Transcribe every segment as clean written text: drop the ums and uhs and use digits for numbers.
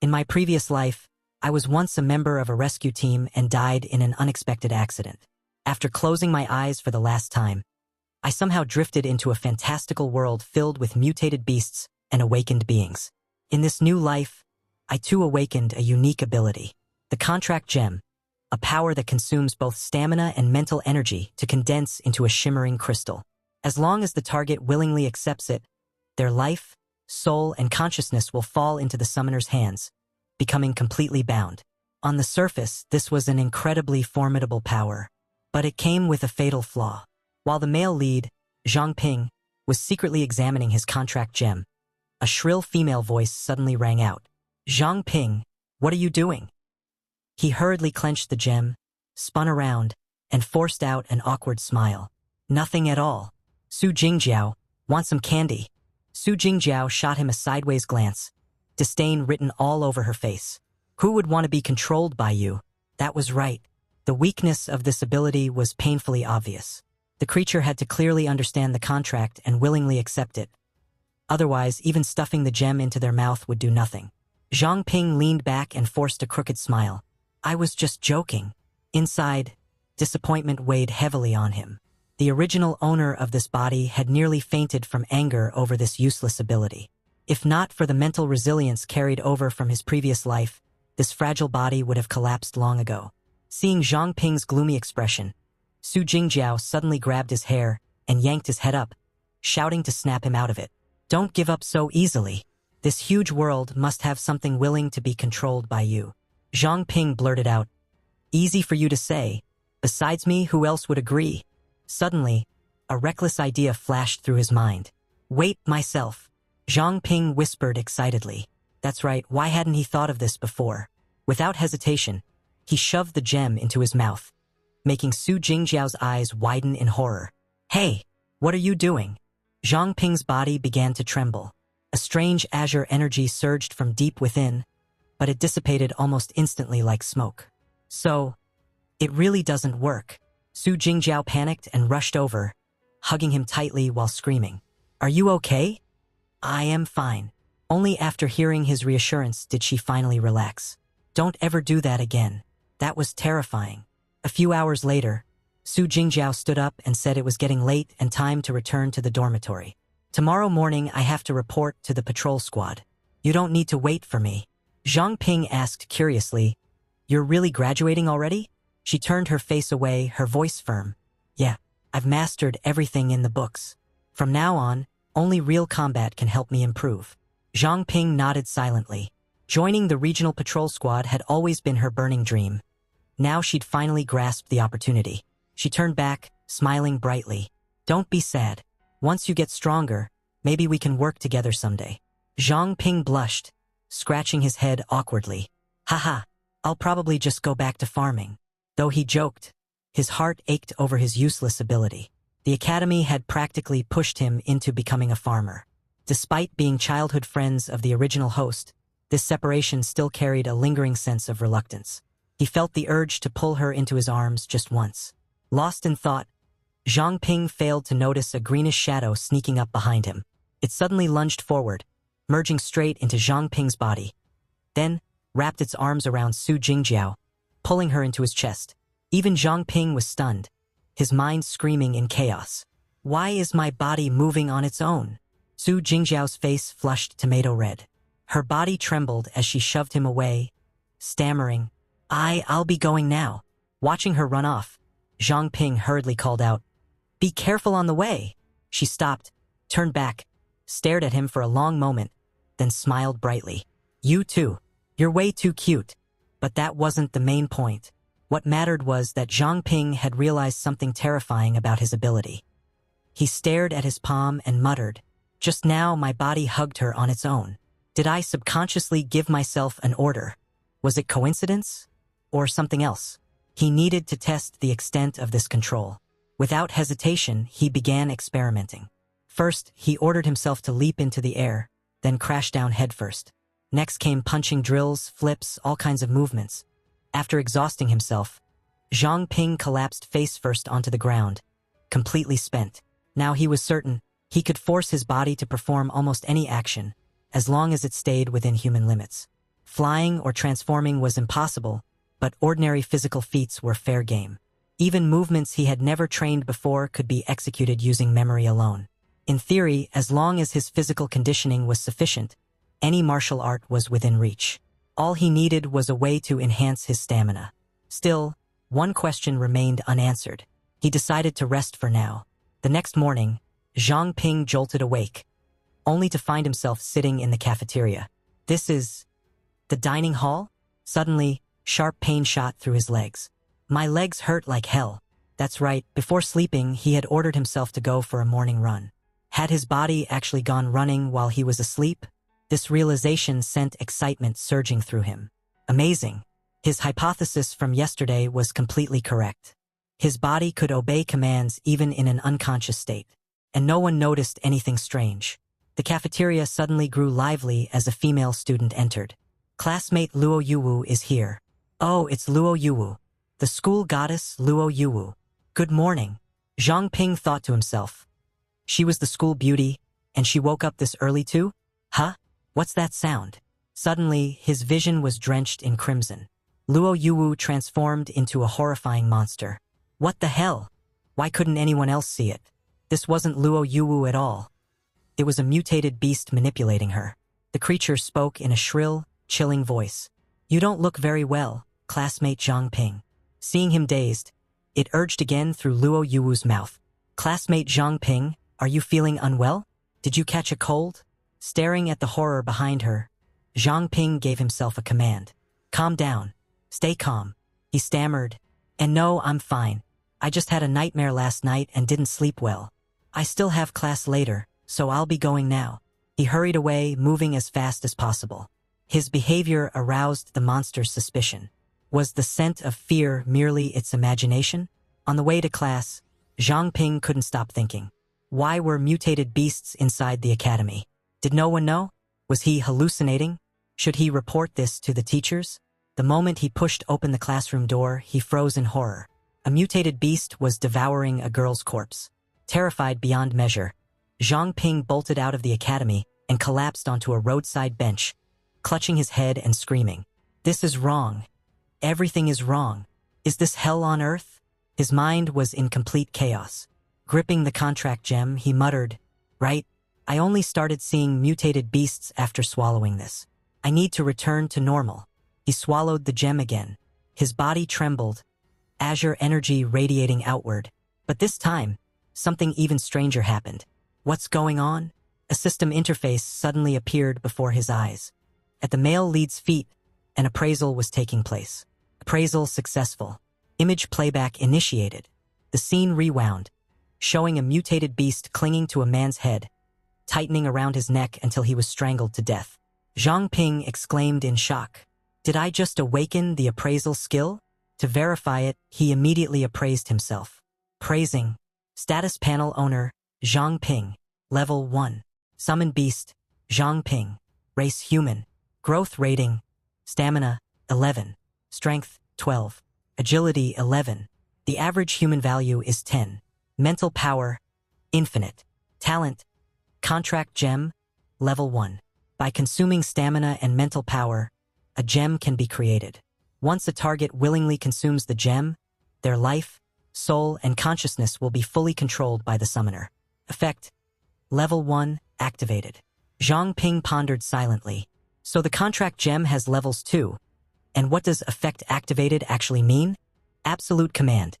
In my previous life, I was once a member of a rescue team and died in an unexpected accident. After closing my eyes for the last time, I somehow drifted into a fantastical world filled with mutated beasts and awakened beings. In this new life, I too awakened a unique ability, the contract gem, a power that consumes both stamina and mental energy to condense into a shimmering crystal. As long as the target willingly accepts it, their life, soul, and consciousness will fall into the summoner's hands, becoming completely bound. On the surface, this was an incredibly formidable power, but it came with a fatal flaw. While the male lead, Zhang Ping, was secretly examining his contract gem, a shrill female voice suddenly rang out. "Zhang Ping, what are you doing?" He hurriedly clenched the gem, spun around, and forced out an awkward smile. "Nothing at all. Su Jingjiao, want some candy?" Su Jingjiao shot him a sideways glance, disdain written all over her face. "Who would want to be controlled by you?" That was right. The weakness of this ability was painfully obvious. The creature had to clearly understand the contract and willingly accept it. Otherwise, even stuffing the gem into their mouth would do nothing. Zhang Ping leaned back and forced a crooked smile. "I was just joking." Inside, disappointment weighed heavily on him. The original owner of this body had nearly fainted from anger over this useless ability. If not for the mental resilience carried over from his previous life, this fragile body would have collapsed long ago. Seeing Zhang Ping's gloomy expression, Su Jingjiao suddenly grabbed his hair and yanked his head up, shouting to snap him out of it. "Don't give up so easily. This huge world must have something willing to be controlled by you." Zhang Ping blurted out, "Easy for you to say. Besides me, who else would agree?" Suddenly, a reckless idea flashed through his mind. "Wait, myself," Zhang Ping whispered excitedly. That's right, why hadn't he thought of this before? Without hesitation, he shoved the gem into his mouth, making Su Jingjiao's eyes widen in horror. "Hey, what are you doing?" Zhang Ping's body began to tremble. A strange azure energy surged from deep within, but it dissipated almost instantly like smoke. "So, it really doesn't work." Su Jingjiao panicked and rushed over, hugging him tightly while screaming. "Are you okay?" "I am fine." Only after hearing his reassurance did she finally relax. "Don't ever do that again. That was terrifying." A few hours later, Su Jingjiao stood up and said it was getting late and time to return to the dormitory. "Tomorrow morning I have to report to the patrol squad. You don't need to wait for me." Zhang Ping asked curiously, "You're really graduating already?" She turned her face away, her voice firm. "Yeah, I've mastered everything in the books. From now on, only real combat can help me improve." Zhang Ping nodded silently. Joining the regional patrol squad had always been her burning dream. Now she'd finally grasped the opportunity. She turned back, smiling brightly. "Don't be sad. Once you get stronger, maybe we can work together someday." Zhang Ping blushed, scratching his head awkwardly. "Haha, I'll probably just go back to farming." Though he joked, his heart ached over his useless ability. The academy had practically pushed him into becoming a farmer. Despite being childhood friends of the original host, this separation still carried a lingering sense of reluctance. He felt the urge to pull her into his arms just once. Lost in thought, Zhang Ping failed to notice a greenish shadow sneaking up behind him. It suddenly lunged forward, merging straight into Zhang Ping's body. Then, wrapped its arms around Su Jingjiao, pulling her into his chest. Even Zhang Ping was stunned, his mind screaming in chaos. "Why is my body moving on its own?" Su Jingjiao's face flushed tomato red. Her body trembled as she shoved him away, stammering, I'll be going now." Watching her run off, Zhang Ping hurriedly called out, "Be careful on the way." She stopped, turned back, stared at him for a long moment, then smiled brightly. "You too. You're way too cute." But that wasn't the main point. What mattered was that Zhang Ping had realized something terrifying about his ability. He stared at his palm and muttered, "Just now my body hugged her on its own. Did I subconsciously give myself an order? Was it coincidence? Or something else?" He needed to test the extent of this control. Without hesitation, he began experimenting. First, he ordered himself to leap into the air, then crash down headfirst. Next came punching drills, flips, all kinds of movements. After exhausting himself, Zhang Ping collapsed face first onto the ground, completely spent. Now he was certain he could force his body to perform almost any action, as long as it stayed within human limits. Flying or transforming was impossible, but ordinary physical feats were fair game. Even movements he had never trained before could be executed using memory alone. In theory, as long as his physical conditioning was sufficient, any martial art was within reach. All he needed was a way to enhance his stamina. Still, one question remained unanswered. He decided to rest for now. The next morning, Zhang Ping jolted awake, only to find himself sitting in the cafeteria. This is the dining hall? Suddenly, sharp pain shot through his legs. My legs hurt like hell. That's right, before sleeping, he had ordered himself to go for a morning run. Had his body actually gone running while he was asleep? This realization sent excitement surging through him. Amazing. His hypothesis from yesterday was completely correct. His body could obey commands even in an unconscious state. And no one noticed anything strange. The cafeteria suddenly grew lively as a female student entered. Classmate Luo Yuwu is here. Oh, it's Luo Yuwu. The school goddess Luo Yuwu. Good morning. Zhang Ping thought to himself. She was the school beauty, and she woke up this early too? Huh? What's that sound? Suddenly, his vision was drenched in crimson. Luo Yuwu transformed into a horrifying monster. What the hell? Why couldn't anyone else see it? This wasn't Luo Yuwu at all. It was a mutated beast manipulating her. The creature spoke in a shrill, chilling voice. You don't look very well, classmate Zhang Ping. Seeing him dazed, it urged again through Luo Yuwu's mouth. Classmate Zhang Ping, are you feeling unwell? Did you catch a cold? Staring at the horror behind her, Zhang Ping gave himself a command. Calm down. Stay calm. He stammered. And no, I'm fine. I just had a nightmare last night and didn't sleep well. I still have class later, so I'll be going now. He hurried away, moving as fast as possible. His behavior aroused the monster's suspicion. Was the scent of fear merely its imagination? On the way to class, Zhang Ping couldn't stop thinking. Why were mutated beasts inside the academy? Did no one know? Was he hallucinating? Should he report this to the teachers? The moment he pushed open the classroom door, he froze in horror. A mutated beast was devouring a girl's corpse. Terrified beyond measure, Zhang Ping bolted out of the academy and collapsed onto a roadside bench, clutching his head and screaming. This is wrong. Everything is wrong. Is this hell on earth? His mind was in complete chaos. Gripping the contract gem, he muttered, Right, I only started seeing mutated beasts after swallowing this. I need to return to normal. He swallowed the gem again. His body trembled, azure energy radiating outward. But this time, something even stranger happened. What's going on? A system interface suddenly appeared before his eyes. At the male lead's feet, an appraisal was taking place. Appraisal successful. Image playback initiated. The scene rewound, showing a mutated beast clinging to a man's head, tightening around his neck until he was strangled to death. Zhang Ping exclaimed in shock. Did I just awaken the appraisal skill? To verify it, he immediately appraised himself. Praising. Status panel owner, Zhang Ping. Level 1. Summon beast, Zhang Ping. Race human. Growth rating. Stamina, 11. Strength, 12. Agility, 11. The average human value is 10. Mental power, infinite. Talent, contract gem, level 1. By consuming stamina and mental power, a gem can be created. Once a target willingly consumes the gem, their life, soul, and consciousness will be fully controlled by the summoner. Effect, level 1, activated. Zhang Ping pondered silently. So the contract gem has levels too. And what does effect activated actually mean? Absolute command.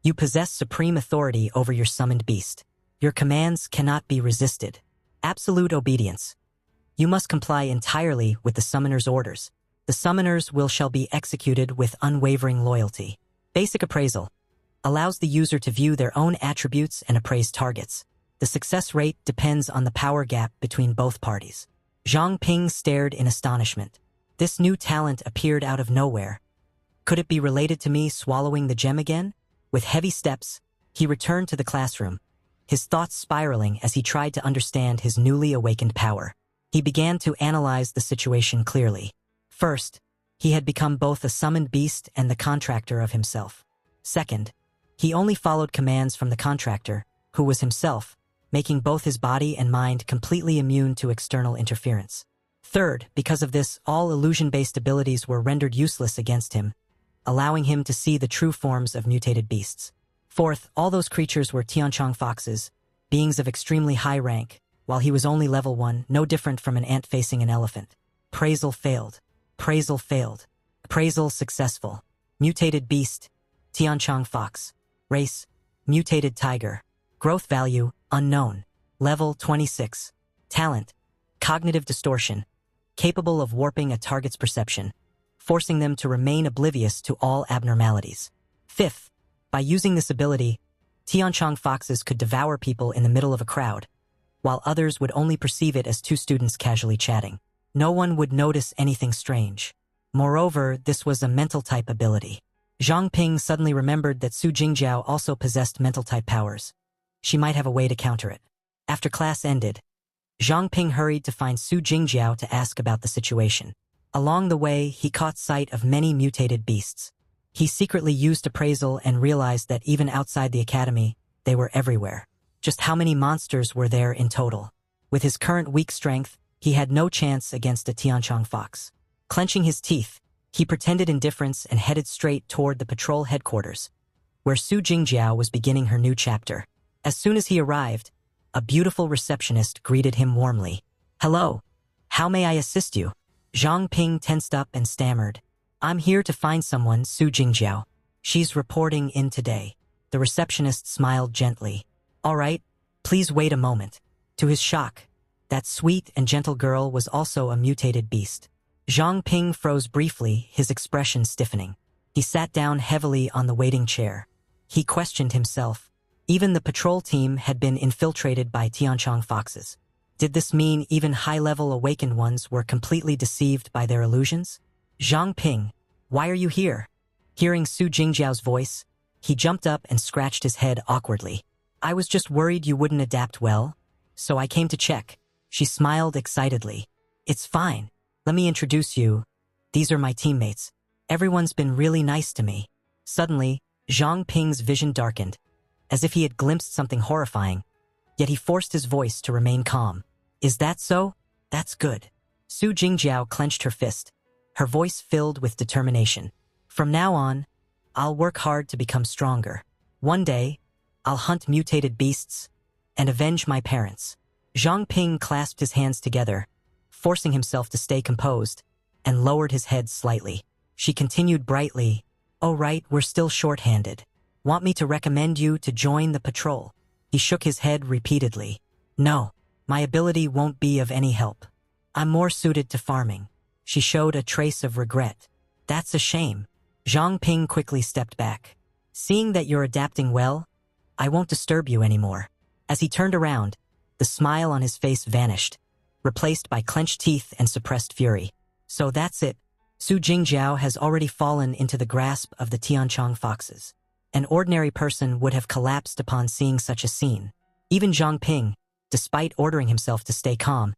You possess supreme authority over your summoned beast. Your commands cannot be resisted. Absolute obedience. You must comply entirely with the summoner's orders. The summoner's will shall be executed with unwavering loyalty. Basic appraisal. Allows the user to view their own attributes and appraise targets. The success rate depends on the power gap between both parties. Zhang Ping stared in astonishment. This new talent appeared out of nowhere. Could it be related to me swallowing the gem again? With heavy steps, he returned to the classroom, his thoughts spiraling as he tried to understand his newly awakened power. He began to analyze the situation clearly. First, he had become both a summoned beast and the contractor of himself. Second, he only followed commands from the contractor, who was himself, making both his body and mind completely immune to external interference. Third, because of this, all illusion-based abilities were rendered useless against him, allowing him to see the true forms of mutated beasts. Fourth, all those creatures were Tianchong foxes, beings of extremely high rank, while he was only level 1, no different from an ant facing an elephant. Appraisal failed. Appraisal failed. Appraisal successful. Mutated beast, Tianchong fox. Race, mutated tiger. Growth value, unknown. Level 26. Talent, cognitive distortion, capable of warping a target's perception, forcing them to remain oblivious to all abnormalities. Fifth, by using this ability, Tianchong foxes could devour people in the middle of a crowd, while others would only perceive it as two students casually chatting. No one would notice anything strange. Moreover, this was a mental-type ability. Zhang Ping suddenly remembered that Su Jingjiao also possessed mental-type powers. She might have a way to counter it. After class ended, Zhang Ping hurried to find Su Jingjiao to ask about the situation. Along the way, he caught sight of many mutated beasts. He secretly used appraisal and realized that even outside the academy, they were everywhere. Just how many monsters were there in total? With his current weak strength, he had no chance against a Tianchong fox. Clenching his teeth, he pretended indifference and headed straight toward the patrol headquarters, where Su Jingjiao was beginning her new chapter. As soon as he arrived, a beautiful receptionist greeted him warmly. "Hello. How may I assist you?" Zhang Ping tensed up and stammered. "I'm here to find someone, Su Jingjiao. She's reporting in today." The receptionist smiled gently. "All right, please wait a moment." To his shock, that sweet and gentle girl was also a mutated beast. Zhang Ping froze briefly, his expression stiffening. He sat down heavily on the waiting chair. He questioned himself. Even the patrol team had been infiltrated by Tianchong foxes. Did this mean even high-level awakened ones were completely deceived by their illusions? "Zhang Ping, why are you here?" Hearing Su Jingjiao's voice, he jumped up and scratched his head awkwardly. "I was just worried you wouldn't adapt well, so I came to check." She smiled excitedly. "It's fine. Let me introduce you. These are my teammates. Everyone's been really nice to me." Suddenly, Zhang Ping's vision darkened, as if he had glimpsed something horrifying, yet he forced his voice to remain calm. "Is that so? That's good." Su Jingjiao clenched her fist, her voice filled with determination. "From now on, I'll work hard to become stronger. One day, I'll hunt mutated beasts and avenge my parents." Zhang Ping clasped his hands together, forcing himself to stay composed, and lowered his head slightly. She continued brightly, "Oh right, we're still short-handed. Want me to recommend you to join the patrol?" He shook his head repeatedly. "No, my ability won't be of any help. I'm more suited to farming." She showed a trace of regret. "That's a shame." Zhang Ping quickly stepped back. "Seeing that you're adapting well, I won't disturb you anymore." As he turned around, the smile on his face vanished, replaced by clenched teeth and suppressed fury. So that's it. Su Jingjiao has already fallen into the grasp of the Tianchong foxes. An ordinary person would have collapsed upon seeing such a scene. Even Zhang Ping, despite ordering himself to stay calm,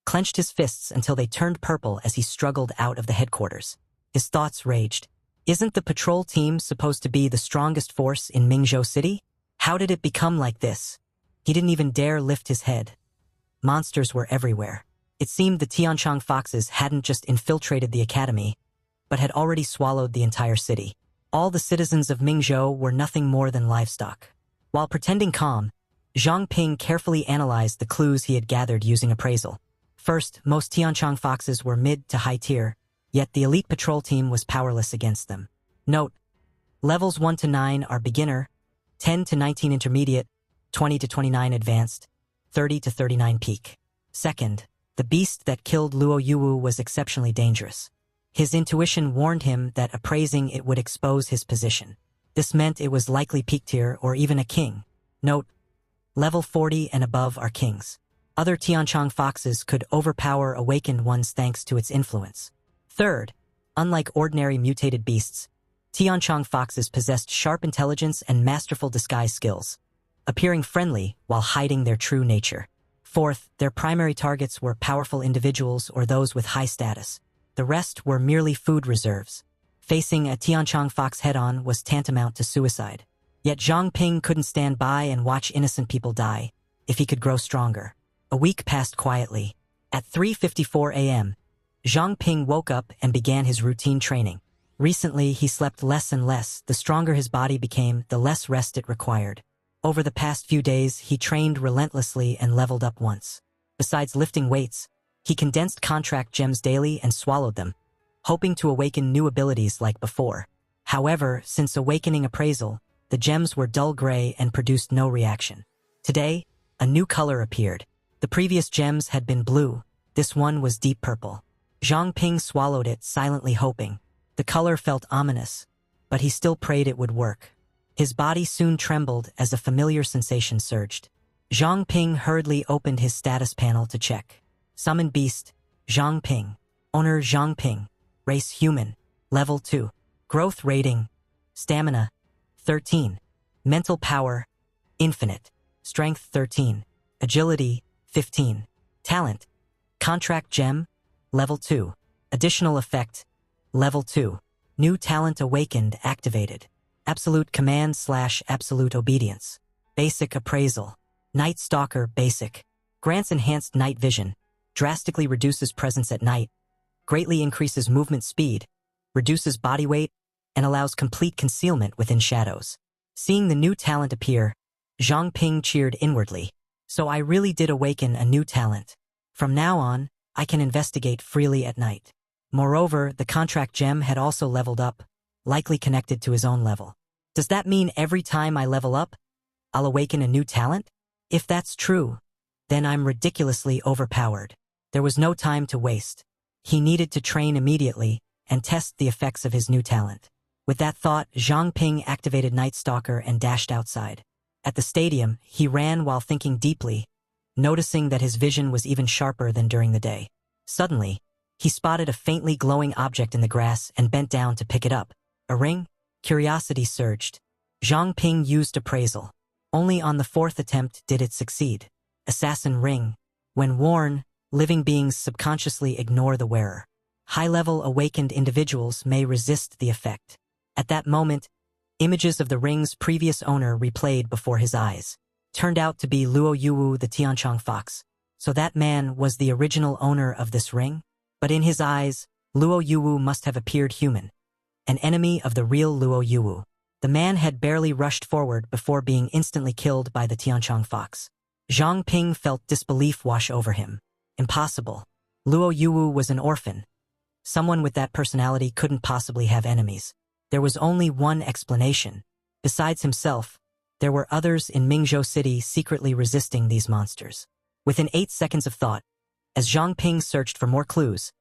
clenched his fists until they turned purple as he struggled out of the headquarters. His thoughts raged. Isn't the patrol team supposed to be the strongest force in Mingzhou City? How did it become like this? He didn't even dare lift his head. Monsters were everywhere. It seemed the Tianchong foxes hadn't just infiltrated the academy, but had already swallowed the entire city. All the citizens of Mingzhou were nothing more than livestock. While pretending calm, Zhang Ping carefully analyzed the clues he had gathered using appraisal. First, most Tianchong foxes were mid to high tier, yet the elite patrol team was powerless against them. Note: levels 1 to 9 are beginner, 10 to 19 intermediate, 20 to 29 advanced, 30 to 39 peak. Second, the beast that killed Luo Yuwu was exceptionally dangerous. His intuition warned him that appraising it would expose his position. This meant it was likely peak tier or even a king. Note: level 40 and above are kings. Other Tianchong foxes could overpower awakened ones thanks to its influence. Third, unlike ordinary mutated beasts, Tianchong foxes possessed sharp intelligence and masterful disguise skills, appearing friendly while hiding their true nature. Fourth, their primary targets were powerful individuals or those with high status. The rest were merely food reserves. Facing a Tianchong fox head-on was tantamount to suicide. Yet Zhang Ping couldn't stand by and watch innocent people die, if he could grow stronger. A week passed quietly. At 3:54 a.m., Zhang Ping woke up and began his routine training. Recently, he slept less and less. The stronger his body became, the less rest it required. Over the past few days, he trained relentlessly and leveled up once. Besides lifting weights, he condensed contract gems daily and swallowed them, hoping to awaken new abilities like before. However, since awakening appraisal, the gems were dull gray and produced no reaction. Today, a new color appeared. The previous gems had been blue. This one was deep purple. Zhang Ping swallowed it, silently hoping. The color felt ominous, but he still prayed it would work. His body soon trembled as a familiar sensation surged. Zhang Ping hurriedly opened his status panel to check. Summon Beast, Zhang Ping. Owner Zhang Ping. Race Human. Level 2. Growth Rating. Stamina. 13. Mental Power. Infinite. Strength 13. Agility. 15. Talent. Contract Gem. Level 2. Additional Effect. Level 2. New Talent Awakened activated. Absolute Command / Absolute Obedience. Basic Appraisal. Night Stalker Basic. Grants enhanced night vision. Drastically reduces presence at night. Greatly increases movement speed. Reduces body weight. And allows complete concealment within shadows. Seeing the new talent appear, Zhang Ping cheered inwardly. So I really did awaken a new talent. From now on, I can investigate freely at night. Moreover, the contract gem had also leveled up, likely connected to his own level. Does that mean every time I level up, I'll awaken a new talent? If that's true, then I'm ridiculously overpowered. There was no time to waste. He needed to train immediately and test the effects of his new talent. With that thought, Zhang Ping activated Night Stalker and dashed outside. At the stadium, he ran while thinking deeply, noticing that his vision was even sharper than during the day. Suddenly, he spotted a faintly glowing object in the grass and bent down to pick it up. A ring? Curiosity surged. Zhang Ping used appraisal. Only on the fourth attempt did it succeed. Assassin Ring. When worn, living beings subconsciously ignore the wearer. High-level awakened individuals may resist the effect. At that moment, images of the ring's previous owner replayed before his eyes. Turned out to be Luo Yuwu the Tianchong Fox. So that man was the original owner of this ring? But in his eyes, Luo Yuwu must have appeared human. An enemy of the real Luo Yuwu. The man had barely rushed forward before being instantly killed by the Tianchong Fox. Zhang Ping felt disbelief wash over him. Impossible. Luo Yuwu was an orphan. Someone with that personality couldn't possibly have enemies. There was only one explanation. Besides himself, there were others in Mingzhou City secretly resisting these monsters. Within 8 seconds of thought, as Zhang Ping searched for more clues,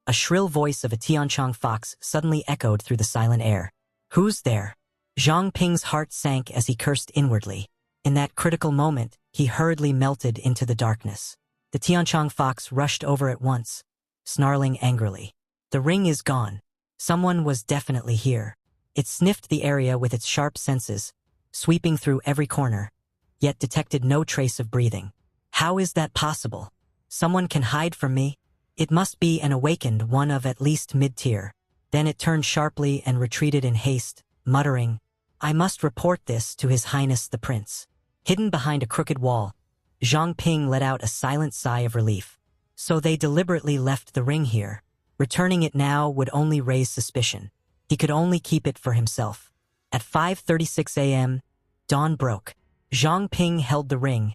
a shrill voice of a Tianchong Fox suddenly echoed through the silent air. Who's there? Zhang Ping's heart sank as he cursed inwardly. In that critical moment, he hurriedly melted into the darkness. The Tianchong Fox rushed over at once, snarling angrily. The ring is gone. Someone was definitely here. It sniffed the area with its sharp senses, sweeping through every corner, yet detected no trace of breathing. How is that possible? Someone can hide from me? It must be an awakened one of at least mid-tier. Then it turned sharply and retreated in haste, muttering, I must report this to His Highness the Prince. Hidden behind a crooked wall, Zhang Ping let out a silent sigh of relief. So they deliberately left the ring here. Returning it now would only raise suspicion. He could only keep it for himself. At 5:36 a.m., dawn broke. Zhang Ping held the ring,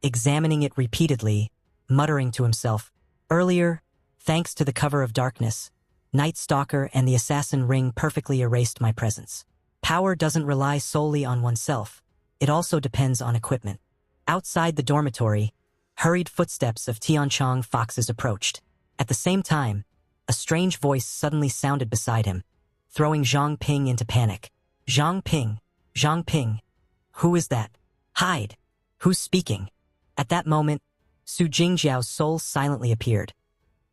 examining it repeatedly, muttering to himself, earlier, thanks to the cover of darkness, Night Stalker and the Assassin Ring perfectly erased my presence. Power doesn't rely solely on oneself. It also depends on equipment. Outside the dormitory, hurried footsteps of Tianchong Foxes approached. At the same time, a strange voice suddenly sounded beside him, throwing Zhang Ping into panic. Zhang Ping, Zhang Ping. Who is that? Hide. Who's speaking? At that moment, Su Jingjiao's soul silently appeared,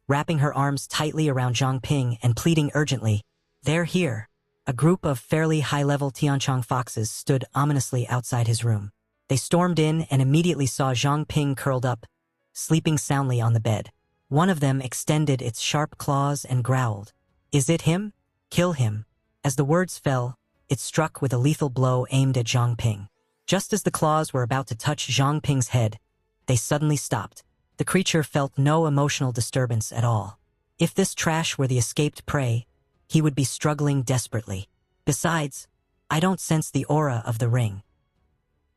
wrapping her arms tightly around Zhang Ping and pleading urgently, They're here. A group of fairly high-level Tianchong Foxes stood ominously outside his room. They stormed in and immediately saw Zhang Ping curled up, sleeping soundly on the bed. One of them extended its sharp claws and growled, Is it him? Kill him. As the words fell, it struck with a lethal blow aimed at Zhang Ping. Just as the claws were about to touch Zhang Ping's head, they suddenly stopped. The creature felt no emotional disturbance at all. If this trash were the escaped prey, he would be struggling desperately. Besides, I don't sense the aura of the ring.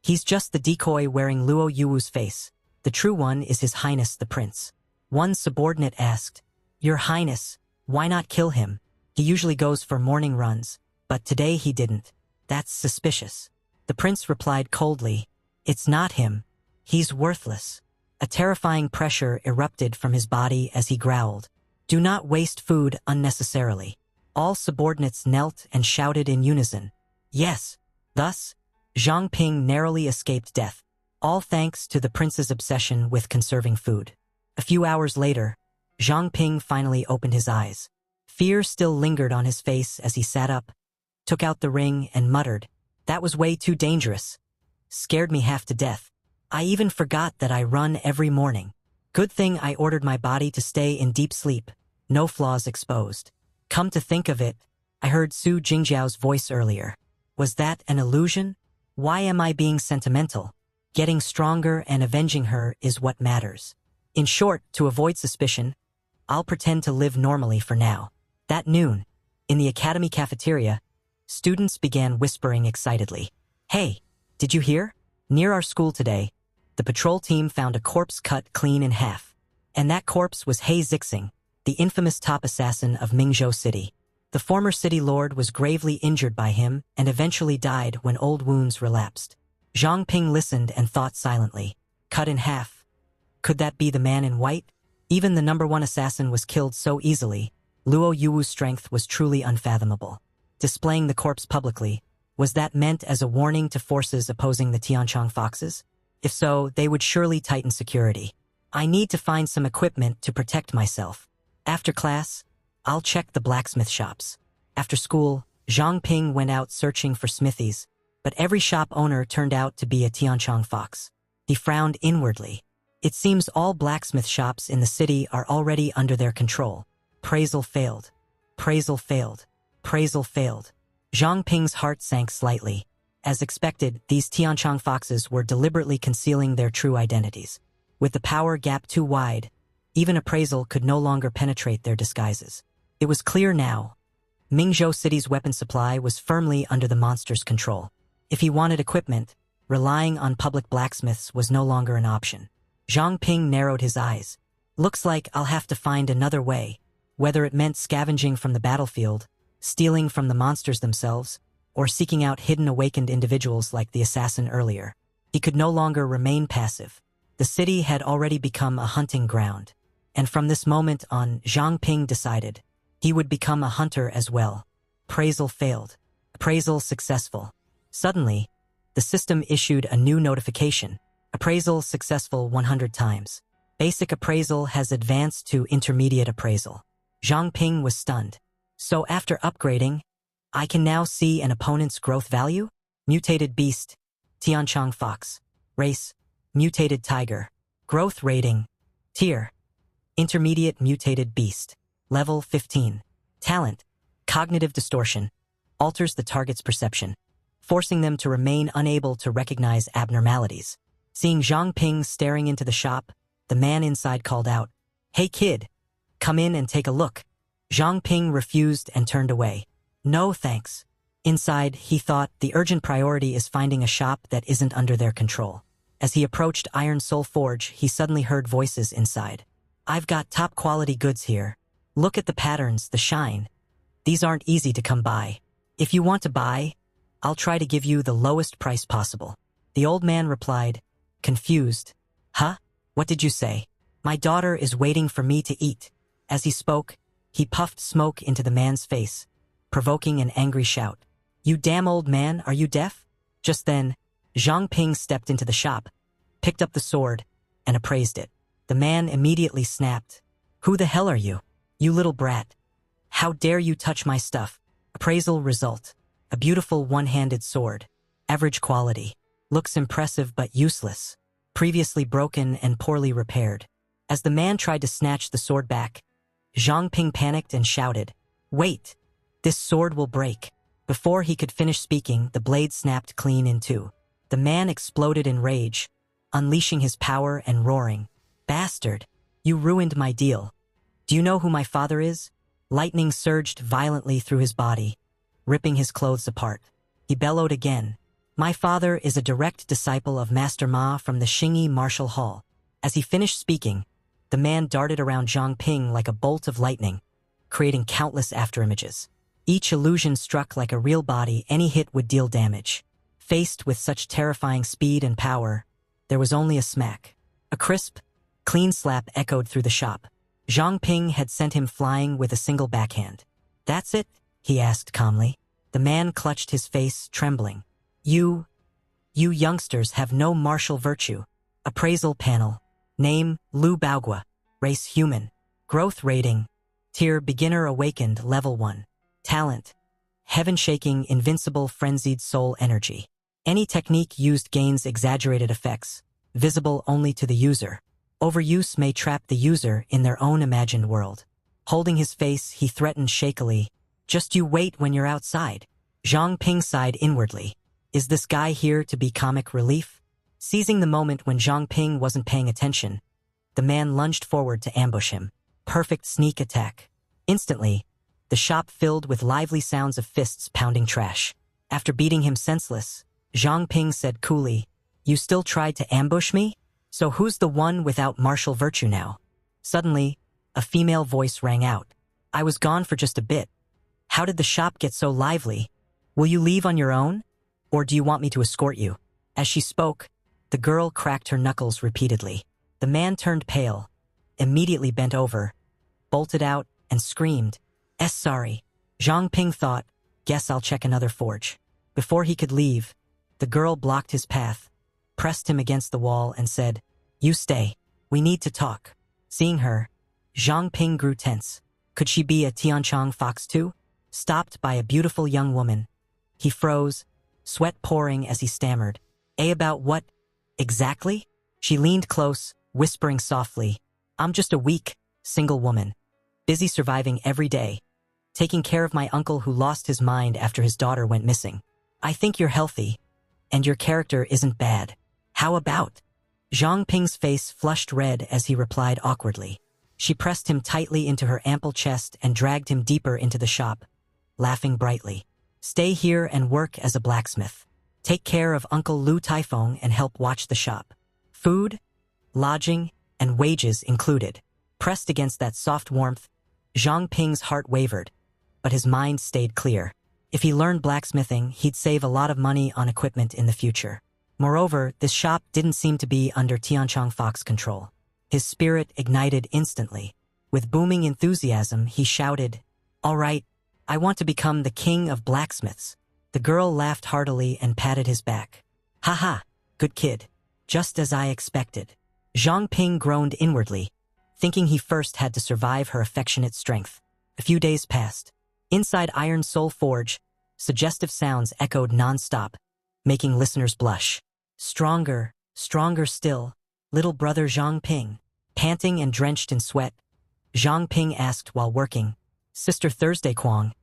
He's just the decoy wearing Luo Yuwu's face. The true one is His Highness the Prince. One subordinate asked, "Your Highness, why not kill him? He usually goes for morning runs, but today he didn't. That's suspicious." The prince replied coldly, "It's not him. He's worthless." A terrifying pressure erupted from his body as he growled, "Do not waste food unnecessarily." All subordinates knelt and shouted in unison, "Yes." Thus, Zhang Ping narrowly escaped death, all thanks to the prince's obsession with conserving food. A few hours later, Zhang Ping finally opened his eyes. Fear still lingered on his face as he sat up, took out the ring, and muttered, "That was way too dangerous. Scared me half to death. I even forgot that I run every morning. Good thing I ordered my body to stay in deep sleep, no flaws exposed." Come to think of it, I heard Su Jingjiao's voice earlier. Was that an illusion? Why am I being sentimental? Getting stronger and avenging her is what matters. In short, to avoid suspicion, I'll pretend to live normally for now. That noon, in the academy cafeteria, students began whispering excitedly. "Hey, did you hear? Near our school today, the patrol team found a corpse cut clean in half. And that corpse was He Zixing, the infamous top assassin of Mingzhou City. The former city lord was gravely injured by him and eventually died when old wounds relapsed." Zhang Ping listened and thought silently. Cut in half. Could that be the man in white? Even the #1 assassin was killed so easily. Luo Yuwu's strength was truly unfathomable. Displaying the corpse publicly, was that meant as a warning to forces opposing the Tianchong Foxes? If so, they would surely tighten security. I need to find some equipment to protect myself. After class, I'll check the blacksmith shops. After school, Zhang Ping went out searching for smithies, but every shop owner turned out to be a Tianchong fox. He frowned inwardly. It seems all blacksmith shops in the city are already under their control. Appraisal failed. Appraisal failed. Appraisal failed. Zhang Ping's heart sank slightly. As expected, these Tianchong foxes were deliberately concealing their true identities. With the power gap too wide, even appraisal could no longer penetrate their disguises. It was clear now. Mingzhou City's weapon supply was firmly under the monster's control. If he wanted equipment, relying on public blacksmiths was no longer an option. Zhang Ping narrowed his eyes. Looks like I'll have to find another way, whether it meant scavenging from the battlefield, stealing from the monsters themselves, or seeking out hidden awakened individuals like the assassin earlier. He could no longer remain passive. The city had already become a hunting ground, and from this moment on, Zhang Ping decided he would become a hunter as well. Appraisal failed. Appraisal successful. Suddenly, the system issued a new notification. Appraisal successful 100 times. Basic appraisal has advanced to intermediate appraisal. Zhang Ping was stunned. So after upgrading, I can now see an opponent's growth value? Mutated beast, Tianchong fox. Race, mutated tiger. Growth rating, tier, intermediate mutated beast. Level 15. Talent, cognitive distortion. Alters the target's perception, forcing them to remain unable to recognize abnormalities. Seeing Zhang Ping staring into the shop, the man inside called out, "Hey kid, come in and take a look." Zhang Ping refused and turned away. "No thanks." Inside, he thought the urgent priority is finding a shop that isn't under their control. As he approached Iron Soul Forge, he suddenly heard voices inside. "I've got top quality goods here. Look at the patterns, the shine. These aren't easy to come by. If you want to buy, I'll try to give you the lowest price possible." The old man replied, confused. "Huh? What did you say?" "My daughter is waiting for me to eat." As he spoke, he puffed smoke into the man's face, provoking an angry shout. "You damn old man, are you deaf?" Just then, Zhang Ping stepped into the shop, picked up the sword, and appraised it. The man immediately snapped. "Who the hell are you? You little brat. How dare you touch my stuff?" Appraisal result. A beautiful one-handed sword. Average quality. Looks impressive but useless. Previously broken and poorly repaired. As the man tried to snatch the sword back, Zhang Ping panicked and shouted, "Wait! This sword will break." Before he could finish speaking, the blade snapped clean in two. The man exploded in rage, unleashing his power and roaring, Bastard! You ruined my deal. Do you know who my father is? Lightning surged violently through his body, ripping his clothes apart. He bellowed again. My father is a direct disciple of Master Ma from the Xingyi Martial Hall. As he finished speaking, the man darted around Zhang Ping like a bolt of lightning, creating countless afterimages. Each illusion struck like a real body, any hit would deal damage. Faced with such terrifying speed and power, there was only a smack. A crisp, clean slap echoed through the shop. Zhang Ping had sent him flying with a single backhand. That's it? He asked calmly. The man clutched his face, trembling. You youngsters have no martial virtue. Appraisal panel. Name, Lu Baogua. Race human. Growth rating. Tier beginner awakened level 1. Talent. Heaven-shaking, invincible, frenzied soul energy. Any technique used gains exaggerated effects, visible only to the user. Overuse may trap the user in their own imagined world. Holding his face, he threatened shakily, "Just you wait when you're outside." Zhang Ping sighed inwardly. Is this guy here to be comic relief? Seizing the moment when Zhang Ping wasn't paying attention, the man lunged forward to ambush him. Perfect sneak attack. Instantly, the shop filled with lively sounds of fists pounding trash. After beating him senseless, Zhang Ping said coolly, "You still tried to ambush me? So who's the one without martial virtue now?" Suddenly, a female voice rang out. "I was gone for just a bit. How did the shop get so lively? Will you leave on your own? Or do you want me to escort you?" As she spoke, the girl cracked her knuckles repeatedly. The man turned pale, immediately bent over, bolted out, and screamed, Sorry." Zhang Ping thought, "Guess I'll check another forge." Before he could leave, the girl blocked his path, pressed him against the wall, and said, "You stay. We need to talk." Seeing her, Zhang Ping grew tense. Could she be a Tianchong fox too? Stopped by a beautiful young woman. He froze, sweat pouring as he stammered. About what? Exactly? She leaned close, whispering softly, "I'm just a weak, single woman, busy surviving every day, taking care of my uncle who lost his mind after his daughter went missing. I think you're healthy, and your character isn't bad. How about?" Zhang Ping's face flushed red as he replied awkwardly. She pressed him tightly into her ample chest and dragged him deeper into the shop, laughing brightly. "Stay here and work as a blacksmith. Take care of Uncle Lu Taifeng and help watch the shop. Food, lodging, and wages included." Pressed against that soft warmth, Zhang Ping's heart wavered, but his mind stayed clear. If he learned blacksmithing, he'd save a lot of money on equipment in the future. Moreover, this shop didn't seem to be under Tianchong Fox control. His spirit ignited instantly. With booming enthusiasm, he shouted, "All right, I want to become the king of blacksmiths." The girl laughed heartily and patted his back. "Haha, good kid. Just as I expected." Zhang Ping groaned inwardly, thinking he first had to survive her affectionate strength. A few days passed. Inside Iron Soul Forge, suggestive sounds echoed non-stop, making listeners blush. Stronger, stronger still, little brother Zhang Ping. Panting and drenched in sweat, Zhang Ping asked while working, "Sister Thursday Kwong,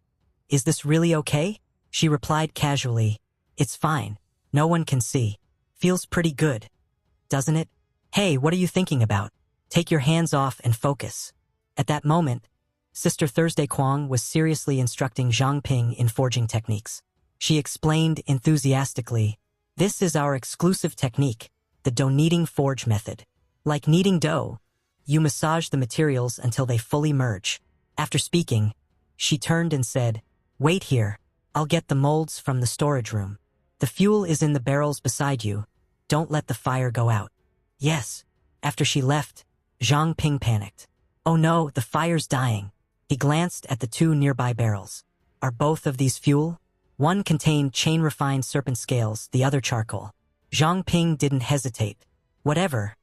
is this really okay?" She replied casually, "It's fine. No one can see. Feels pretty good, doesn't it? Hey, what are you thinking about? Take your hands off and focus." At that moment, Sister Thursday Kwong was seriously instructing Zhang Ping in forging techniques. She explained enthusiastically, "This is our exclusive technique, the dough kneading forge method. Like kneading dough, you massage the materials until they fully merge." After speaking, she turned and said, "Wait here. I'll get the molds from the storage room. The fuel is in the barrels beside you. Don't let the fire go out." "Yes." After she left, Zhang Ping panicked. "Oh no, the fire's dying." He glanced at the two nearby barrels. "Are both of these fuel?" One contained chain-refined serpent scales, the other charcoal. Zhang Ping didn't hesitate. "Whatever.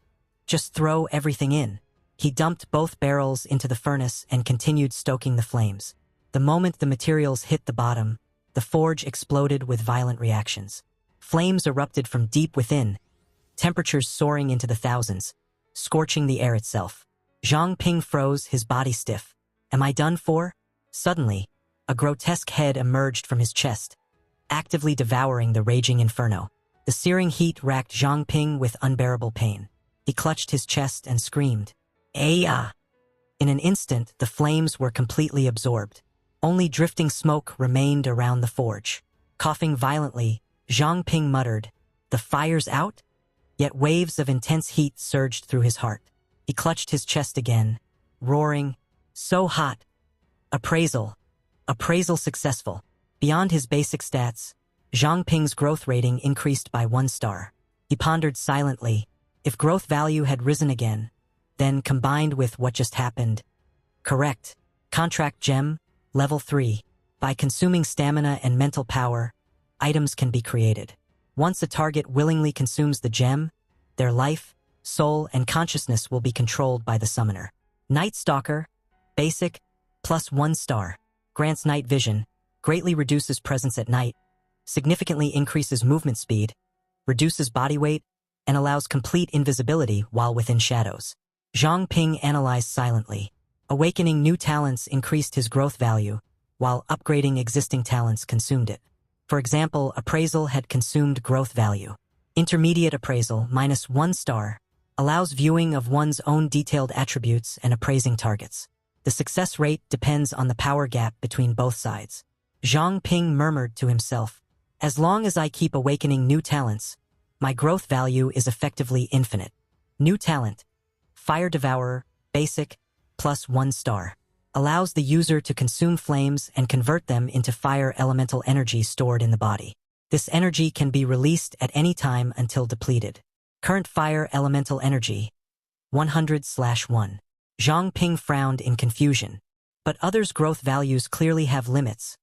Just throw everything in." He dumped both barrels into the furnace and continued stoking the flames. The moment the materials hit the bottom, the forge exploded with violent reactions. Flames erupted from deep within, temperatures soaring into the thousands, scorching the air itself. Zhang Ping froze, his body stiff. "Am I done for?" Suddenly, a grotesque head emerged from his chest, actively devouring the raging inferno. The searing heat racked Zhang Ping with unbearable pain. He clutched his chest and screamed, "Aya!" In an instant, the flames were completely absorbed. Only drifting smoke remained around the forge. Coughing violently, Zhang Ping muttered, "The fire's out?" Yet waves of intense heat surged through his heart. He clutched his chest again, roaring, "So hot!" Appraisal. Appraisal successful. Beyond his basic stats, Zhang Ping's growth rating increased by 1 star. He pondered silently. If growth value had risen again, then combined with what just happened. Correct. Contract gem, level 3. By consuming stamina and mental power, items can be created. Once a target willingly consumes the gem, their life, soul, and consciousness will be controlled by the summoner. Night Stalker, basic, plus 1 star. Grants night vision, greatly reduces presence at night, significantly increases movement speed, reduces body weight, and allows complete invisibility while within shadows. Zhang Ping analyzed silently. Awakening new talents increased his growth value, while upgrading existing talents consumed it. For example, appraisal had consumed growth value. Intermediate appraisal, minus 1 star, allows viewing of one's own detailed attributes and appraising targets. The success rate depends on the power gap between both sides. Zhang Ping murmured to himself, "As long as I keep awakening new talents, my growth value is effectively infinite." New talent, Fire Devourer, basic, plus 1 star. Allows the user to consume flames and convert them into fire elemental energy stored in the body. This energy can be released at any time until depleted. Current fire elemental energy, 100/1. Zhang Ping frowned in confusion. But others' growth values clearly have limits.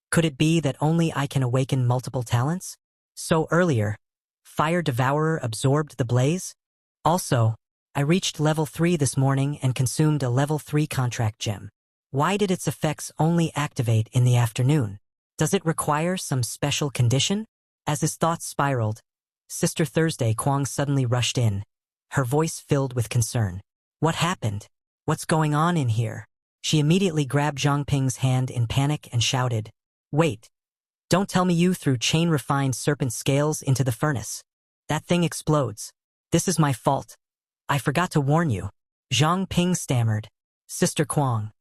Could it be that only I can awaken multiple talents? So earlier, Fire Devourer absorbed the blaze? Also, I reached level 3 this morning and consumed a level 3 contract gem. Why did its effects only activate in the afternoon? Does it require some special condition? As his thoughts spiraled, Sister Thursday Kwang suddenly rushed in, her voice filled with concern. "What happened? What's going on in here?" She immediately grabbed Zhang Ping's hand in panic and shouted, "Wait! Don't tell me you threw chain-refined serpent scales into the furnace. That thing explodes. This is my fault. I forgot to warn you." Zhang Ping stammered, "Sister Kwang.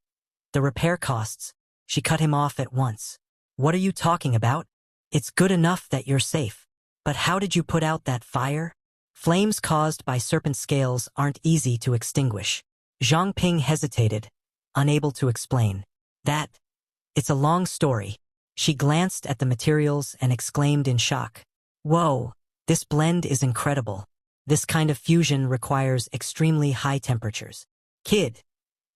The repair costs." She cut him off at once. "What are you talking about? It's good enough that you're safe. But how did you put out that fire? Flames caused by serpent scales aren't easy to extinguish." Zhang Ping hesitated, unable to explain. It's a long story." She glanced at the materials and exclaimed in shock, "Whoa, this blend is incredible. This kind of fusion requires extremely high temperatures. Kid,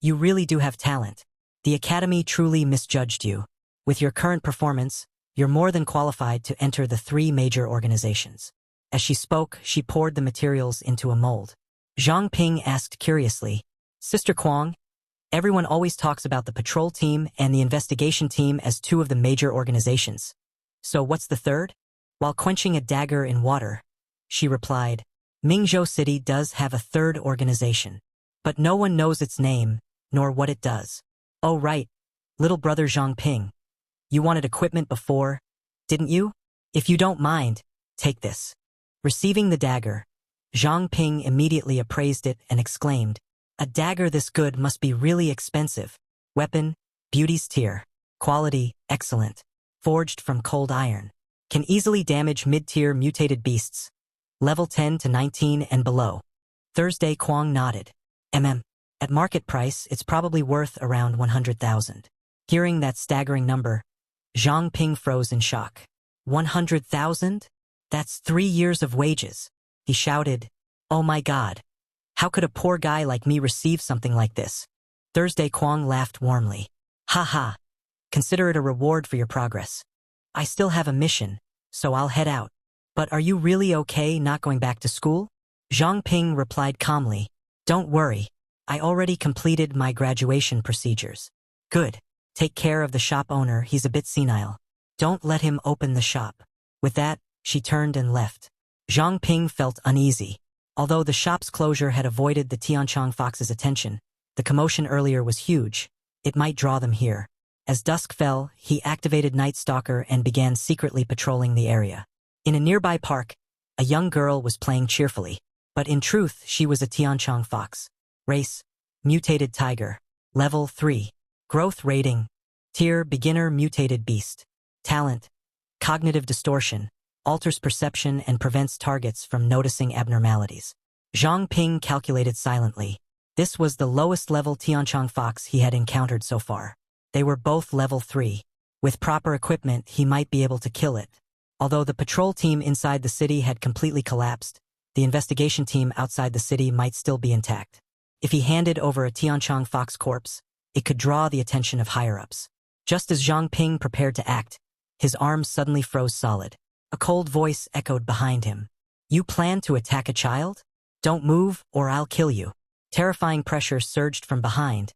you really do have talent. The Academy truly misjudged you. With your current performance, you're more than qualified to enter the 3 major organizations." As she spoke, she poured the materials into a mold. Zhang Ping asked curiously, "Sister Kwang, everyone always talks about the patrol team and the investigation team as 2 of the major organizations. So what's the third?" While quenching a dagger in water, she replied, "Mingzhou City does have a 3rd organization, but no one knows its name, nor what it does." "Oh right, little brother Zhang Ping. You wanted equipment before, didn't you? If you don't mind, take this." Receiving the dagger, Zhang Ping immediately appraised it and exclaimed, "A dagger this good must be really expensive. Weapon, beauty's tier. Quality, excellent. Forged from cold iron. Can easily damage mid-tier mutated beasts. Level 10 to 19 and below." Thursday Kwang nodded. At market price, it's probably worth around 100,000. Hearing that staggering number, Zhang Ping froze in shock. 100,000? That's 3 years of wages. He shouted, "Oh my God. How could a poor guy like me receive something like this?" Thursday Kwang laughed warmly. "Ha ha. Consider it a reward for your progress. I still have a mission, so I'll head out. But are you really okay not going back to school?" Zhang Ping replied calmly, "Don't worry. I already completed my graduation procedures." "Good. Take care of the shop owner, he's a bit senile. Don't let him open the shop." With that, she turned and left. Zhang Ping felt uneasy. Although the shop's closure had avoided the Tianchong Fox's attention, the commotion earlier was huge. It might draw them here. As dusk fell, he activated Night Stalker and began secretly patrolling the area. In a nearby park, a young girl was playing cheerfully. But in truth, she was a Tianchong fox. Race, mutated tiger. Level 3. Growth rating, tier beginner mutated beast. Talent, cognitive distortion, alters perception and prevents targets from noticing abnormalities. Zhang Ping calculated silently. This was the lowest level Tianchong fox he had encountered so far. They were both level 3. With proper equipment, he might be able to kill it. Although the patrol team inside the city had completely collapsed, the investigation team outside the city might still be intact. If he handed over a Tianchong fox corpse, it could draw the attention of higher-ups. Just as Zhang Ping prepared to act, his arms suddenly froze solid. A cold voice echoed behind him. "You plan to attack a child? Don't move or I'll kill you." Terrifying pressure surged from behind,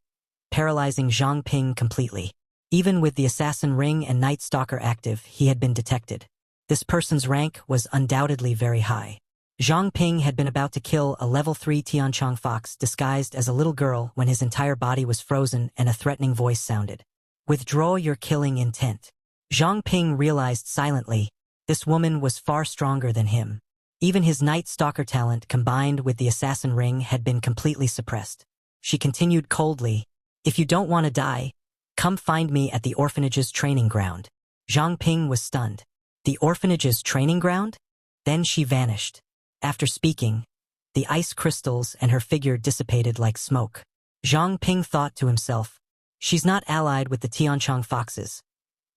paralyzing Zhang Ping completely. Even with the assassin ring and Night Stalker active, he had been detected. This person's rank was undoubtedly very high. Zhang Ping had been about to kill a level 3 Tianchong fox disguised as a little girl when his entire body was frozen and a threatening voice sounded. "Withdraw your killing intent." Zhang Ping realized silently, this woman was far stronger than him. Even his Night Stalker talent combined with the assassin ring had been completely suppressed. She continued coldly, "If you don't want to die, come find me at the orphanage's training ground." Zhang Ping was stunned. The orphanage's training ground? Then she vanished. After speaking, the ice crystals and her figure dissipated like smoke. Zhang Ping thought to himself, "She's not allied with the Tianchong foxes.